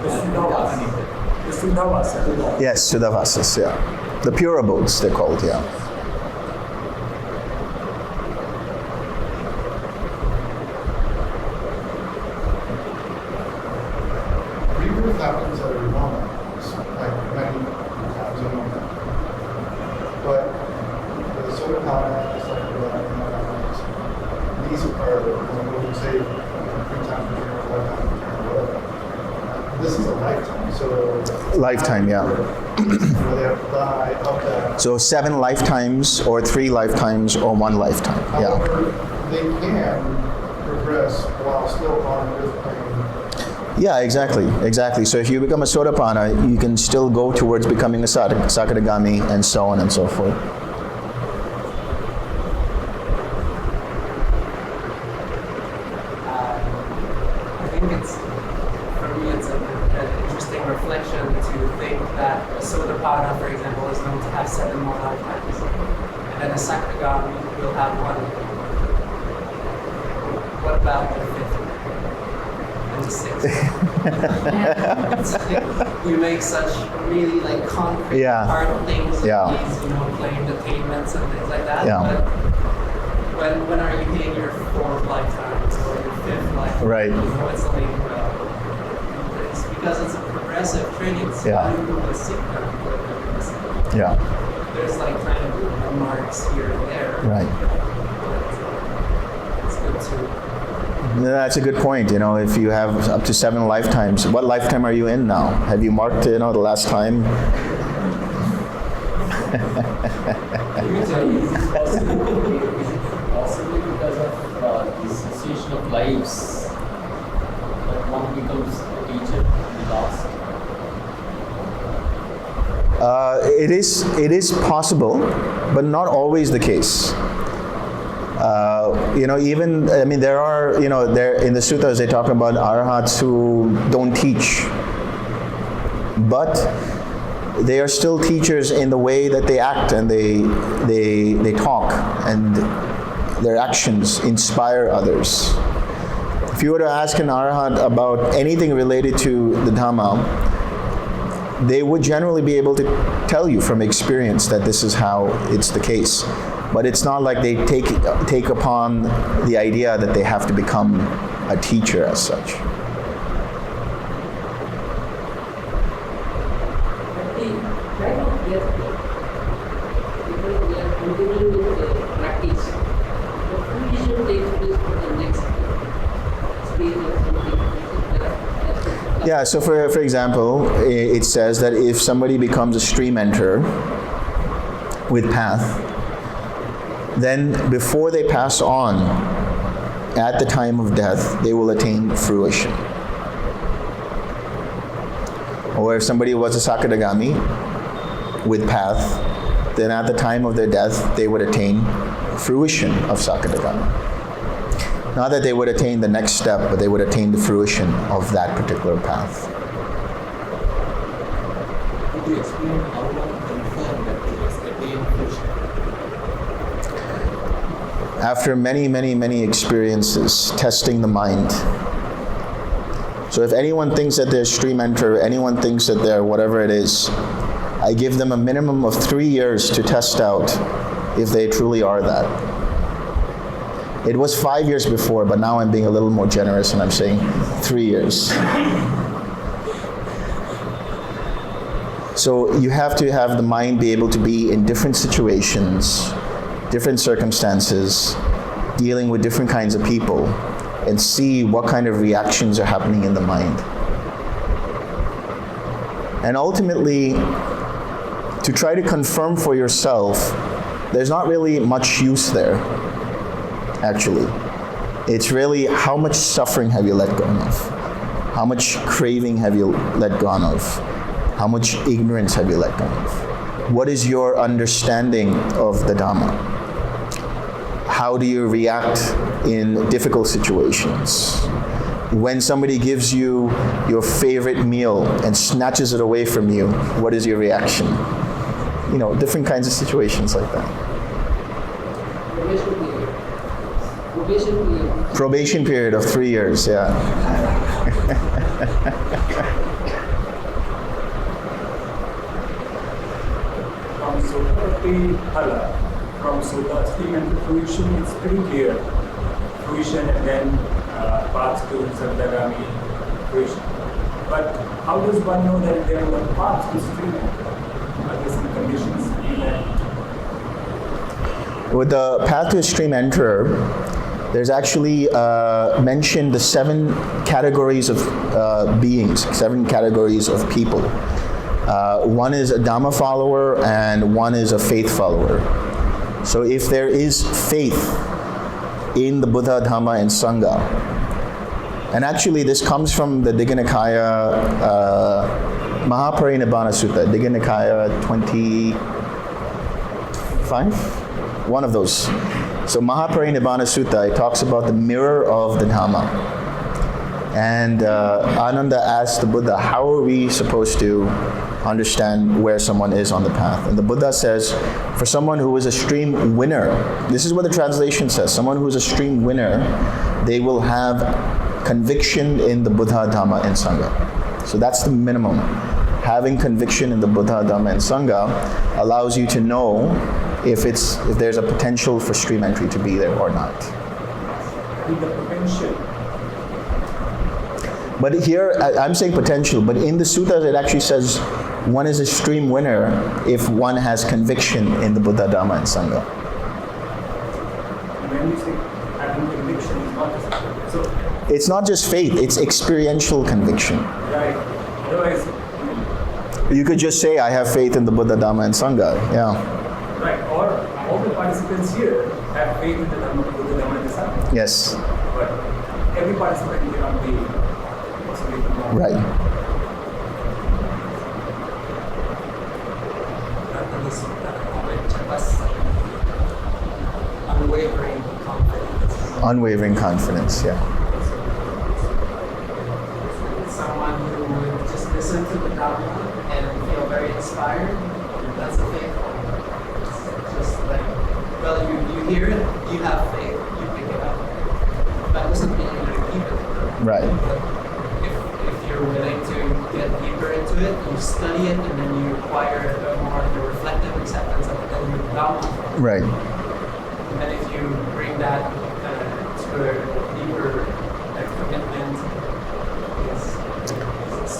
Speaker 5: The Suttavada.
Speaker 2: yes, Sudavasas, yeah. The pure abodes, they're called, yeah.
Speaker 9: Rebirth happens at every moment, like many times a moment. But the Suttavada, the Suttavada, these are, when we say 3 times a year, 5 times a year, whatever. This is a lifetime, so.
Speaker 2: Lifetime, yeah.
Speaker 9: Where they have to die of that.
Speaker 2: So 7 lifetimes, or 3 lifetimes, or 1 lifetime, yeah.
Speaker 9: However, they can progress while still on earth plane.
Speaker 2: Yeah, exactly. So if you become a Sotapanna, you can still go towards becoming a Sakadagami, and so on and so forth.
Speaker 5: I think for me, it's an interesting reflection to think that a Sotapanna, for example, is known to have 7 more lifetimes, and then a Sakadagami will have 1. What about the 5th and the 6th? We make such really like concrete,
Speaker 2: Yeah.
Speaker 5: hard things,
Speaker 2: Yeah.
Speaker 5: these, claimed attainments and things like that.
Speaker 2: Yeah.
Speaker 5: But when are you hitting your 4th lifetime or your 5th lifetime?
Speaker 2: Right.
Speaker 5: It's like, it's because it's a progressive training. It's
Speaker 2: Yeah.
Speaker 5: not even a signal.
Speaker 2: Yeah,
Speaker 5: There's like kind of marks here and there.
Speaker 2: right.
Speaker 5: But it's good to.
Speaker 2: That's a good point. If you have up to 7 lifetimes, what lifetime are you in now? Have you marked, the last time?
Speaker 3: Possibly because of the association of lives that one becomes a teacher in the last.
Speaker 2: It is possible, but not always the case. There are, there in the suttas they talk about arahats who don't teach, but they are still teachers in the way that they act and they talk, and their actions inspire others. If you were to ask an arahat about anything related to the Dhamma, they would generally be able to tell you from experience that this is how it's the case. But it's not like they take upon the idea that they have to become a teacher as such.
Speaker 10: Right now, we are continuing with the practice. The fruition takes place for the next stage or something.
Speaker 2: Yeah, so for example, it says that if somebody becomes a stream enter with path, then before they pass on, at the time of death, they will attain fruition. Or if somebody was a Sakadagami with path, then at the time of their death, they would attain fruition of Sakadagami. Not that they would attain the next step, but they would attain the fruition of that particular path.
Speaker 3: Could you explain how one confirmed that it was attained fruition?
Speaker 2: After many experiences, testing the mind. So if anyone thinks that they're stream enter, anyone thinks that they're whatever it is, I give them a minimum of 3 years to test out if they truly are that. It was 5 years before, but now I'm being a little more generous and I'm saying 3 years. So you have to have the mind be able to be in different situations, different circumstances, dealing with different kinds of people, and see what kind of reactions are happening in the mind. And ultimately, to try to confirm for yourself, there's not really much use there, actually. It's really how much suffering have you let go of? How much craving have you let go of? How much ignorance have you let go of? What is your understanding of the Dhamma? How do you react in difficult situations? When somebody gives you your favorite meal and snatches it away from you, what is your reaction? You know, different kinds of situations like that. Probation period of 3 years, yeah.
Speaker 11: From Suttavada, from Sutta stream and fruition, it's pretty clear. Fruition and then path to Sattagami fruition. But how does one know that there are paths to stream? Are there some conditions in that?
Speaker 2: With the path to a stream enterer, there's actually mentioned the 7 categories of beings, 7 categories of people. One is a Dhamma follower and one is a faith follower. So if there is faith in the Buddha, Dhamma, and Sangha, and actually this comes from the Digha Nikaya Mahaparinibbana Sutta, Digha Nikaya 25? One of those. So Mahaparinibbana Sutta, it talks about the mirror of the Dhamma. And Ānanda asked the Buddha, how are we supposed to understand where someone is on the path? And the Buddha says, for someone who is a stream winner, this is what the translation says, someone who is a stream winner, they will have conviction in the Buddha, Dhamma, and Sangha. So that's the minimum. Having conviction in the Buddha, Dhamma, and Sangha allows you to know if there's a potential for stream entry to be there or not.
Speaker 11: The potential.
Speaker 2: But here, I'm saying potential, but in the suttas it actually says one is a stream winner if one has conviction in the Buddha, Dhamma, and Sangha.
Speaker 11: When you say having conviction is not just so.
Speaker 2: It's not just faith, it's experiential conviction.
Speaker 11: Right. Otherwise,
Speaker 2: you could just say, I have faith in the Buddha, Dhamma, and Sangha. Yeah.
Speaker 11: right. Or all the participants here have faith in the Dhamma, Buddha, Dhamma, and Sangha.
Speaker 2: Yes.
Speaker 11: But every participant cannot be possibly involved.
Speaker 2: Right.
Speaker 10: Unwavering confidence.
Speaker 2: Unwavering confidence, yeah.
Speaker 10: Someone who would just listen to the Dhamma and feel very inspired, that's a faith. It's just like, well, you hear it, you have faith, you pick it up. That doesn't mean you're going to keep it.
Speaker 2: Right.
Speaker 10: If you're willing to get deeper into it, you study it, and then you acquire more of the reflective acceptance of the Dhamma.
Speaker 2: Right.
Speaker 10: And if you bring that to a deeper commitment, it's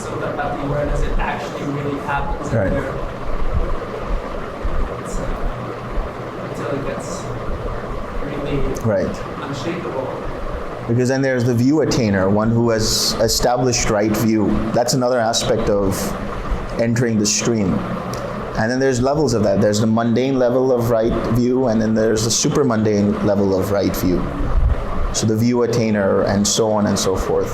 Speaker 10: so that the awareness, it actually really happens in
Speaker 2: Right.
Speaker 10: there. It's, until it gets really
Speaker 2: Right.
Speaker 10: unshakable.
Speaker 2: Because then there's the view attainer, one who has established right view. That's another aspect of entering the stream. And then there's levels of that. There's the mundane level of right view, and then there's the super mundane level of right view. So the view attainer, and so on and so forth.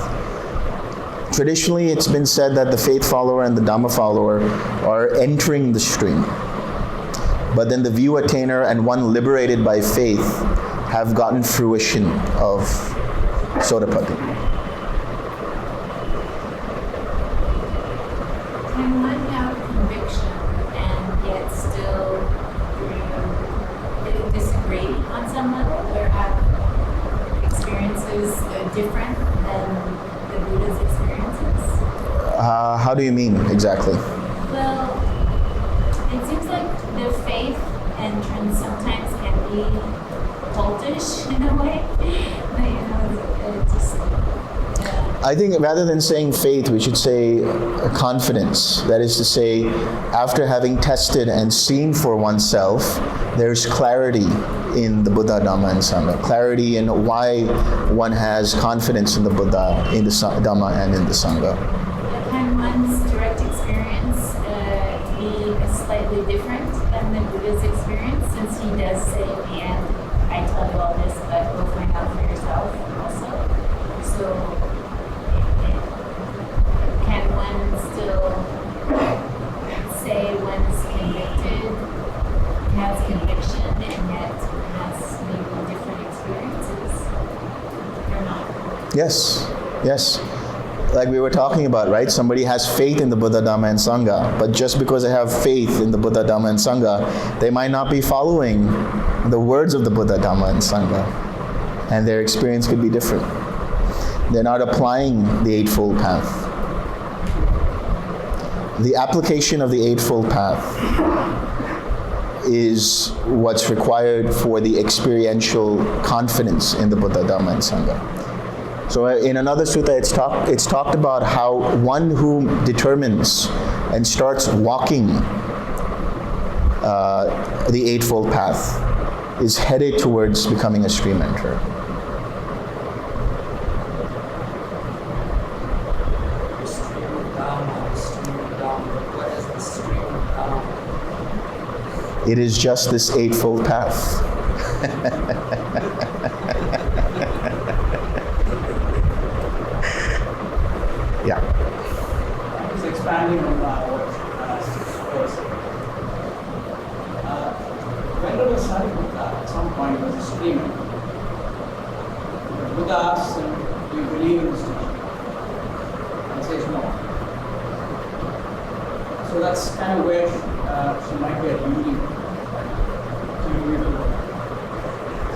Speaker 2: Traditionally, it's been said that the faith follower and the Dhamma follower are entering the stream. But then the view attainer and one liberated by faith have gotten fruition of Sodapati.
Speaker 12: Can one have conviction and yet still disagree on some level, or have experiences different than the Buddha's experiences?
Speaker 2: How do you mean exactly?
Speaker 12: Well, it seems like the faith entrance sometimes can be cultish in a way.
Speaker 2: I think rather than saying faith, we should say confidence. That is to say, after having tested and seen for oneself, there's clarity in the Buddha, Dhamma, and Sangha. Clarity in why one has confidence in the Buddha, in the Dhamma, and in the Sangha.
Speaker 12: Can one's direct experience be slightly different than the Buddha's experience, since he does say in the end, I tell you all this, but go find out for yourself also. So can one still say one's convicted, has conviction, and yet has maybe different experiences? Or not?
Speaker 2: Yes, yes. Like we were talking about, right? Somebody has faith in the Buddha, Dhamma, and Sangha, but just because they have faith in the Buddha, Dhamma, and Sangha, they might not be following the words of the Buddha, Dhamma, and Sangha, and their experience could be different. They're not applying the Eightfold Path. The application of the Eightfold Path is what's required for the experiential confidence in the Buddha, Dhamma, and Sangha. So in another sutta, it's talked about how one who determines and starts walking the Eightfold Path is headed towards becoming a stream enterer.
Speaker 10: The stream of Dhamma, the stream of Dhamma. What is the stream of Dhamma?
Speaker 2: It is just this Eightfold Path. Yeah.
Speaker 13: Just expanding on what was. Venerable Sādhu at some point was a streamer. The Buddha asks him, do you believe in this teaching? And says no. So that's kind of where she might be alluding to.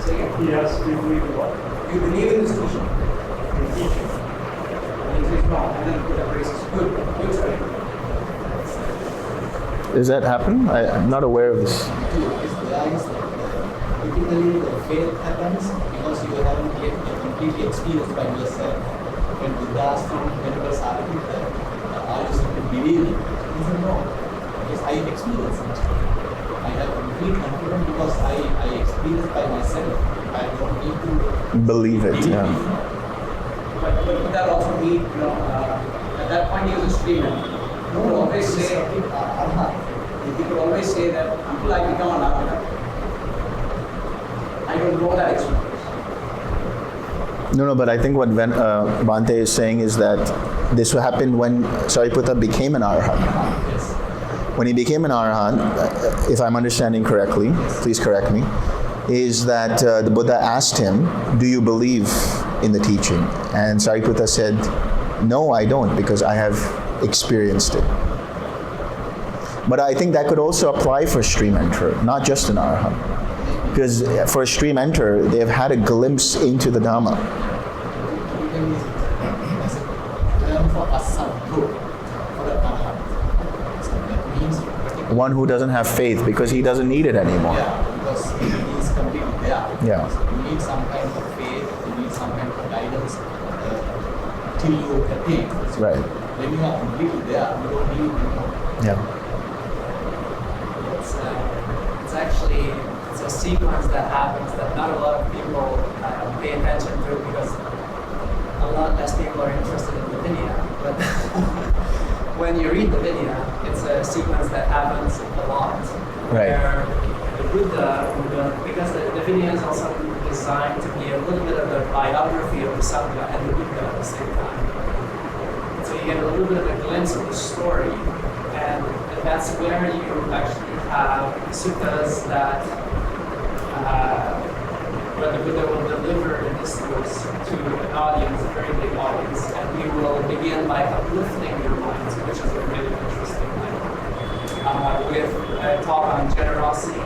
Speaker 13: Say again?
Speaker 6: He has to believe in what?
Speaker 13: You believe in this teaching?
Speaker 6: In teaching.
Speaker 13: And he says no. And then Buddha praises, good, you try.
Speaker 2: Does that happen? I'm not aware of this.
Speaker 3: Typically, the faith happens because you haven't yet completely experienced by yourself. When Buddha asked from Venerable Sādhu, are you simply believing? He said, no. Because I experience it. I have complete confidence because I experience by myself. I don't need to
Speaker 2: believe it. Yeah.
Speaker 13: But would that also be, at that point he was a streamer. People always say, people always say that until I become an Ānanda, I don't know that experience.
Speaker 2: No, but I think what Bhante is saying is that this happened when Sariputta became an Arhat.
Speaker 3: Yes.
Speaker 2: When he became an Arhat, if I'm understanding correctly, please correct me, is that the Buddha asked him, do you believe in the teaching? And Sariputta said, no, I don't, because I have experienced it. But I think that could also apply for a stream enterer, not just an Arhat. Because for a stream enterer, they have had a glimpse into the Dhamma.
Speaker 3: As a term for a Sādhu, for an Arhat. So that means
Speaker 2: One who doesn't have faith because he doesn't need it anymore.
Speaker 3: yeah, because he is completely there.
Speaker 2: Yeah.
Speaker 3: So you need some kind of faith, you need some kind of guidance till you attain. So
Speaker 2: Right.
Speaker 3: when you are completely there, you don't need anymore.
Speaker 2: Yeah.
Speaker 10: It's actually a sequence that happens that not a lot of people pay attention to because a lot less people are interested in the Vinaya. But when you read the Vinaya, it's a sequence that happens a lot.
Speaker 2: Right.
Speaker 10: Where the Buddha, because the Vinaya is also designed to be a little bit of the biography of the Sangha and the Buddha at the same time. So you get a little bit of a glimpse of the story, and that's where you actually have suttas that where the Buddha will deliver the discourse to an audience, a very big audience, and he will begin by uplifting your minds, which is a really interesting thing. With a talk on generosity,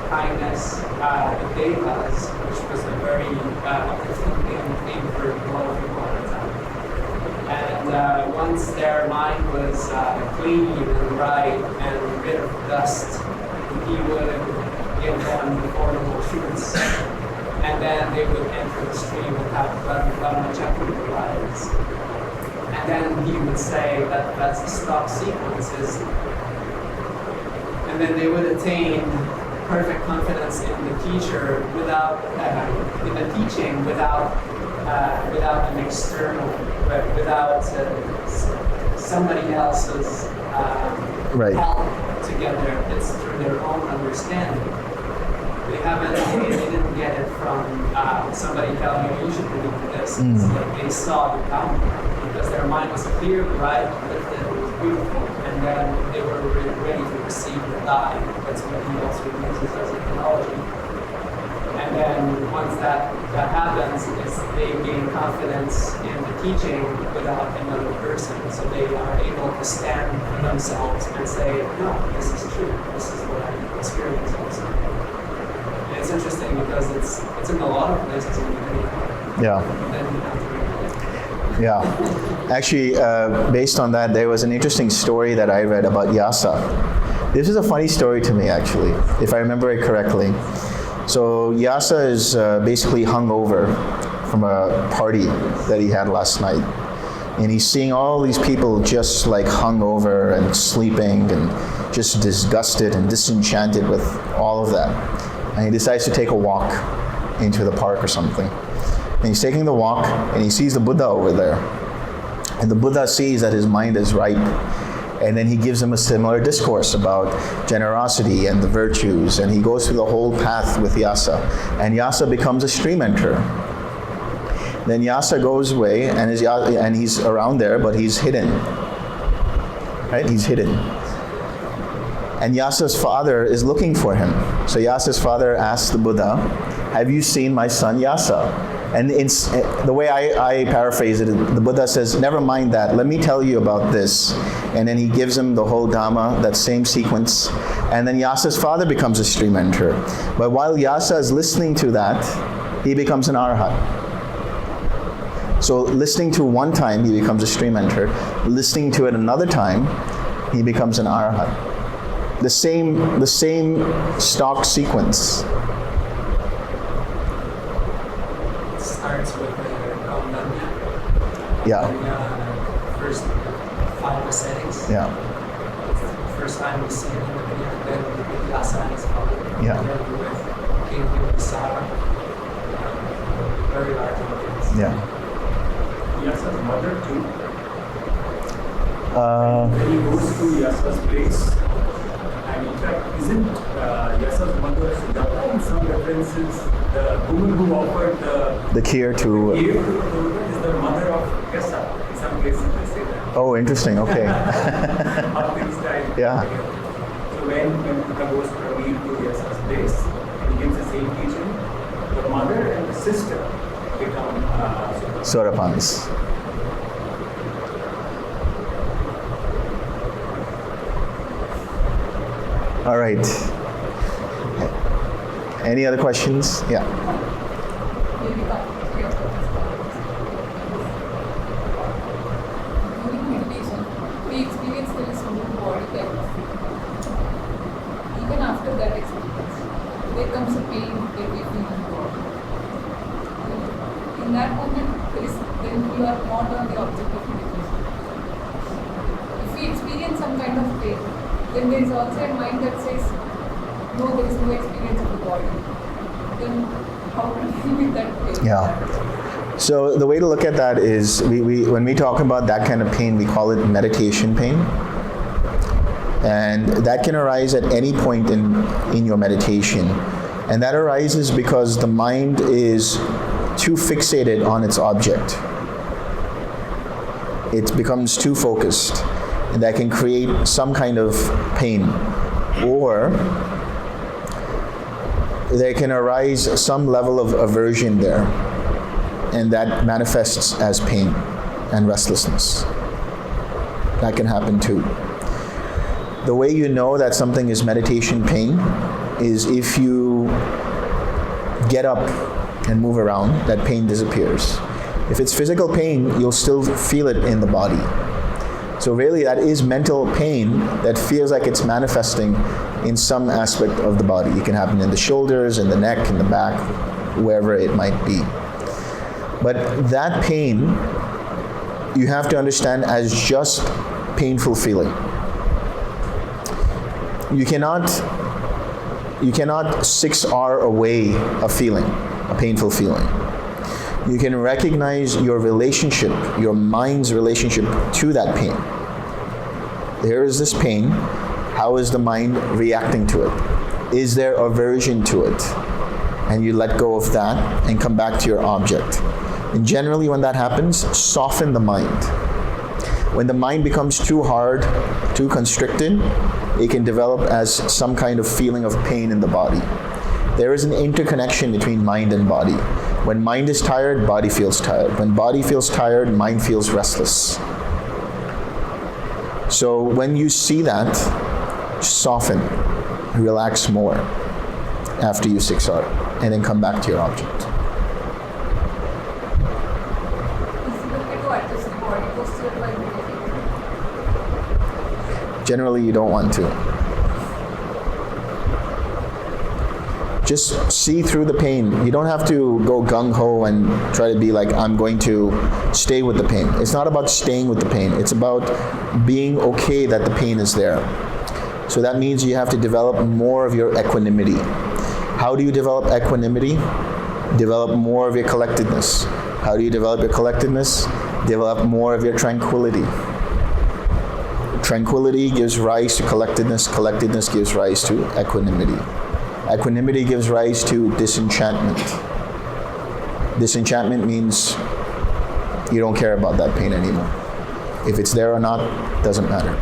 Speaker 10: kindness, the devas, which was a very uplifting thing for a lot of people at the time. And once their mind was clean and right and rid of dust, he would give them the Four Noble Truths. And then they would enter the stream and have brahmacharya lives. And then he would say that that's the stop sequences. And then they would attain perfect confidence in the teacher without, in the teaching without an external, without somebody else's
Speaker 2: Right.
Speaker 10: help to to get there, it's through their own understanding. They didn't get it from somebody telling you should believe in this. It's like they saw the Dhamma because their mind was clear, bright, lifted, it was beautiful, and then they were ready to receive the Dhamma. That's what he also uses as an analogy. And then once that happens, they gain confidence in the teaching without another person. So they are able to stand for themselves and say, no, this is true. This is what I experienced also. And it's interesting because it's in a lot of places in the video.
Speaker 2: Yeah. Yeah. Actually, based on that, there was an interesting story that I read about Yasa. This is a funny story to me, actually, if I remember it correctly. So Yasa is basically hungover from a party that he had last night. And he's seeing all these people just like hungover and sleeping and just disgusted and disenchanted with all of that. And he decides to take a walk into the park or something. And he's taking the walk and he sees the Buddha over there. And the Buddha sees that his mind is ripe. And then he gives him a similar discourse about generosity and the virtues. And he goes through the whole path with Yasa. And Yasa becomes a stream enter. Then Yasa goes away and he's around there, but he's hidden. Right? He's hidden. And Yasa's father is looking for him. So Yasa's father asks the Buddha, have you seen my son Yasa? And the way I paraphrase it, the Buddha says, never mind that, let me tell you about this. And then he gives him the whole Dhamma, that same sequence. And then Yasa's father becomes a stream enter. But while Yasa is listening to that, he becomes an arhat. So listening to one time, he becomes a stream enter. Listening to it another time, he becomes an arhat. The same stock sequence.
Speaker 10: Starts with Ānanda.
Speaker 2: Yeah.
Speaker 10: First 5 settings.
Speaker 2: Yeah.
Speaker 10: First time we see him in the video, then with Yasa and his father.
Speaker 2: Yeah.
Speaker 10: Then with King with Sādhu. Very large audience.
Speaker 2: Yeah.
Speaker 11: Yasa's mother too. When he goes to Yasa's place, and in fact, isn't Yasa's mother Suttavada in some references? The woman who offered the
Speaker 2: kheer to
Speaker 11: the Buddha is the mother of Yasa. In some places they say that.
Speaker 2: Oh, interesting. Okay.
Speaker 11: How things died.
Speaker 2: Yeah.
Speaker 11: So when Buddha goes Craving to Yasa's place and he gives the same teaching, the mother and the sister become
Speaker 2: Sorapans. All right. Any other questions? Yeah.
Speaker 4: During meditation, we experience there is no body kind of feeling. Even after that experience, there comes a pain that we feel in the body. In that moment, then you are not on the object of meditation. If we experience some kind of pain, then there is also a mind that says, no, there is no experience of the body. Then how to deal with that pain?
Speaker 2: Yeah. So the way to look at that is, when we talk about that kind of pain, we call it meditation pain. And that can arise at any point in your meditation. And that arises because the mind is too fixated on its object. It becomes too focused. And that can create some kind of pain. Or there can arise some level of aversion there. And that manifests as pain and restlessness. That can happen too. The way you know that something is meditation pain is if you get up and move around, that pain disappears. If it's physical pain, you'll still feel it in the body. So really that is mental pain that feels like it's manifesting in some aspect of the body. It can happen in the shoulders, in the neck, in the back, wherever it might be. But that pain, you have to understand as just painful feeling. You cannot 6R away a feeling, a painful feeling. You can recognize your relationship, your mind's relationship to that pain. There is this pain, How is the mind reacting to it? Is there aversion to it? And you let go of that and come back to your object. And generally when that happens, soften the mind. When the mind becomes too hard, too constricted, it can develop as some kind of feeling of pain in the body. There is an interconnection between mind and body. When mind is tired, body feels tired. When body feels tired, mind feels restless. So when you see that, soften, relax more after you siksar, and then come back to your object. Generally, you don't want to. Just see through the pain. You don't have to go gung-ho and try to be like, I'm going to stay with the pain. It's not about staying with the pain. It's about being okay that the pain is there. So that means you have to develop more of your equanimity. How do you develop equanimity? Develop more of your collectedness. How do you develop your collectedness? Develop more of your tranquility. Tranquility gives rise to collectedness. Collectedness gives rise to equanimity. Equanimity gives rise to disenchantment. Disenchantment means you don't care about that pain anymore. If it's there or not, doesn't matter.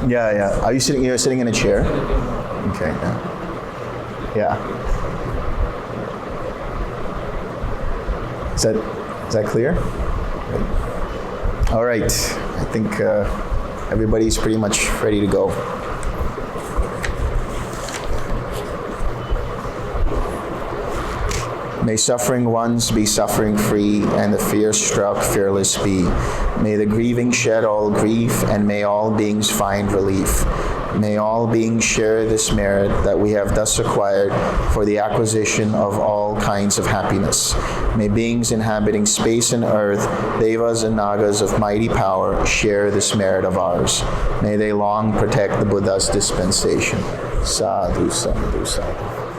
Speaker 2: Yeah. Are you sitting? You're sitting in a chair. Okay. Yeah. Is that clear? All right. I think everybody's pretty much ready to go. May suffering ones be suffering free, and the fear-struck fearless be. May the grieving shed all grief, and may all beings find relief. May all beings share this merit that we have thus acquired for the acquisition of all kinds of happiness. May beings inhabiting space and earth, devas and nagas of mighty power, share this merit of ours. May they long protect the Buddha's dispensation. Sadhu, sadhu, sadhu.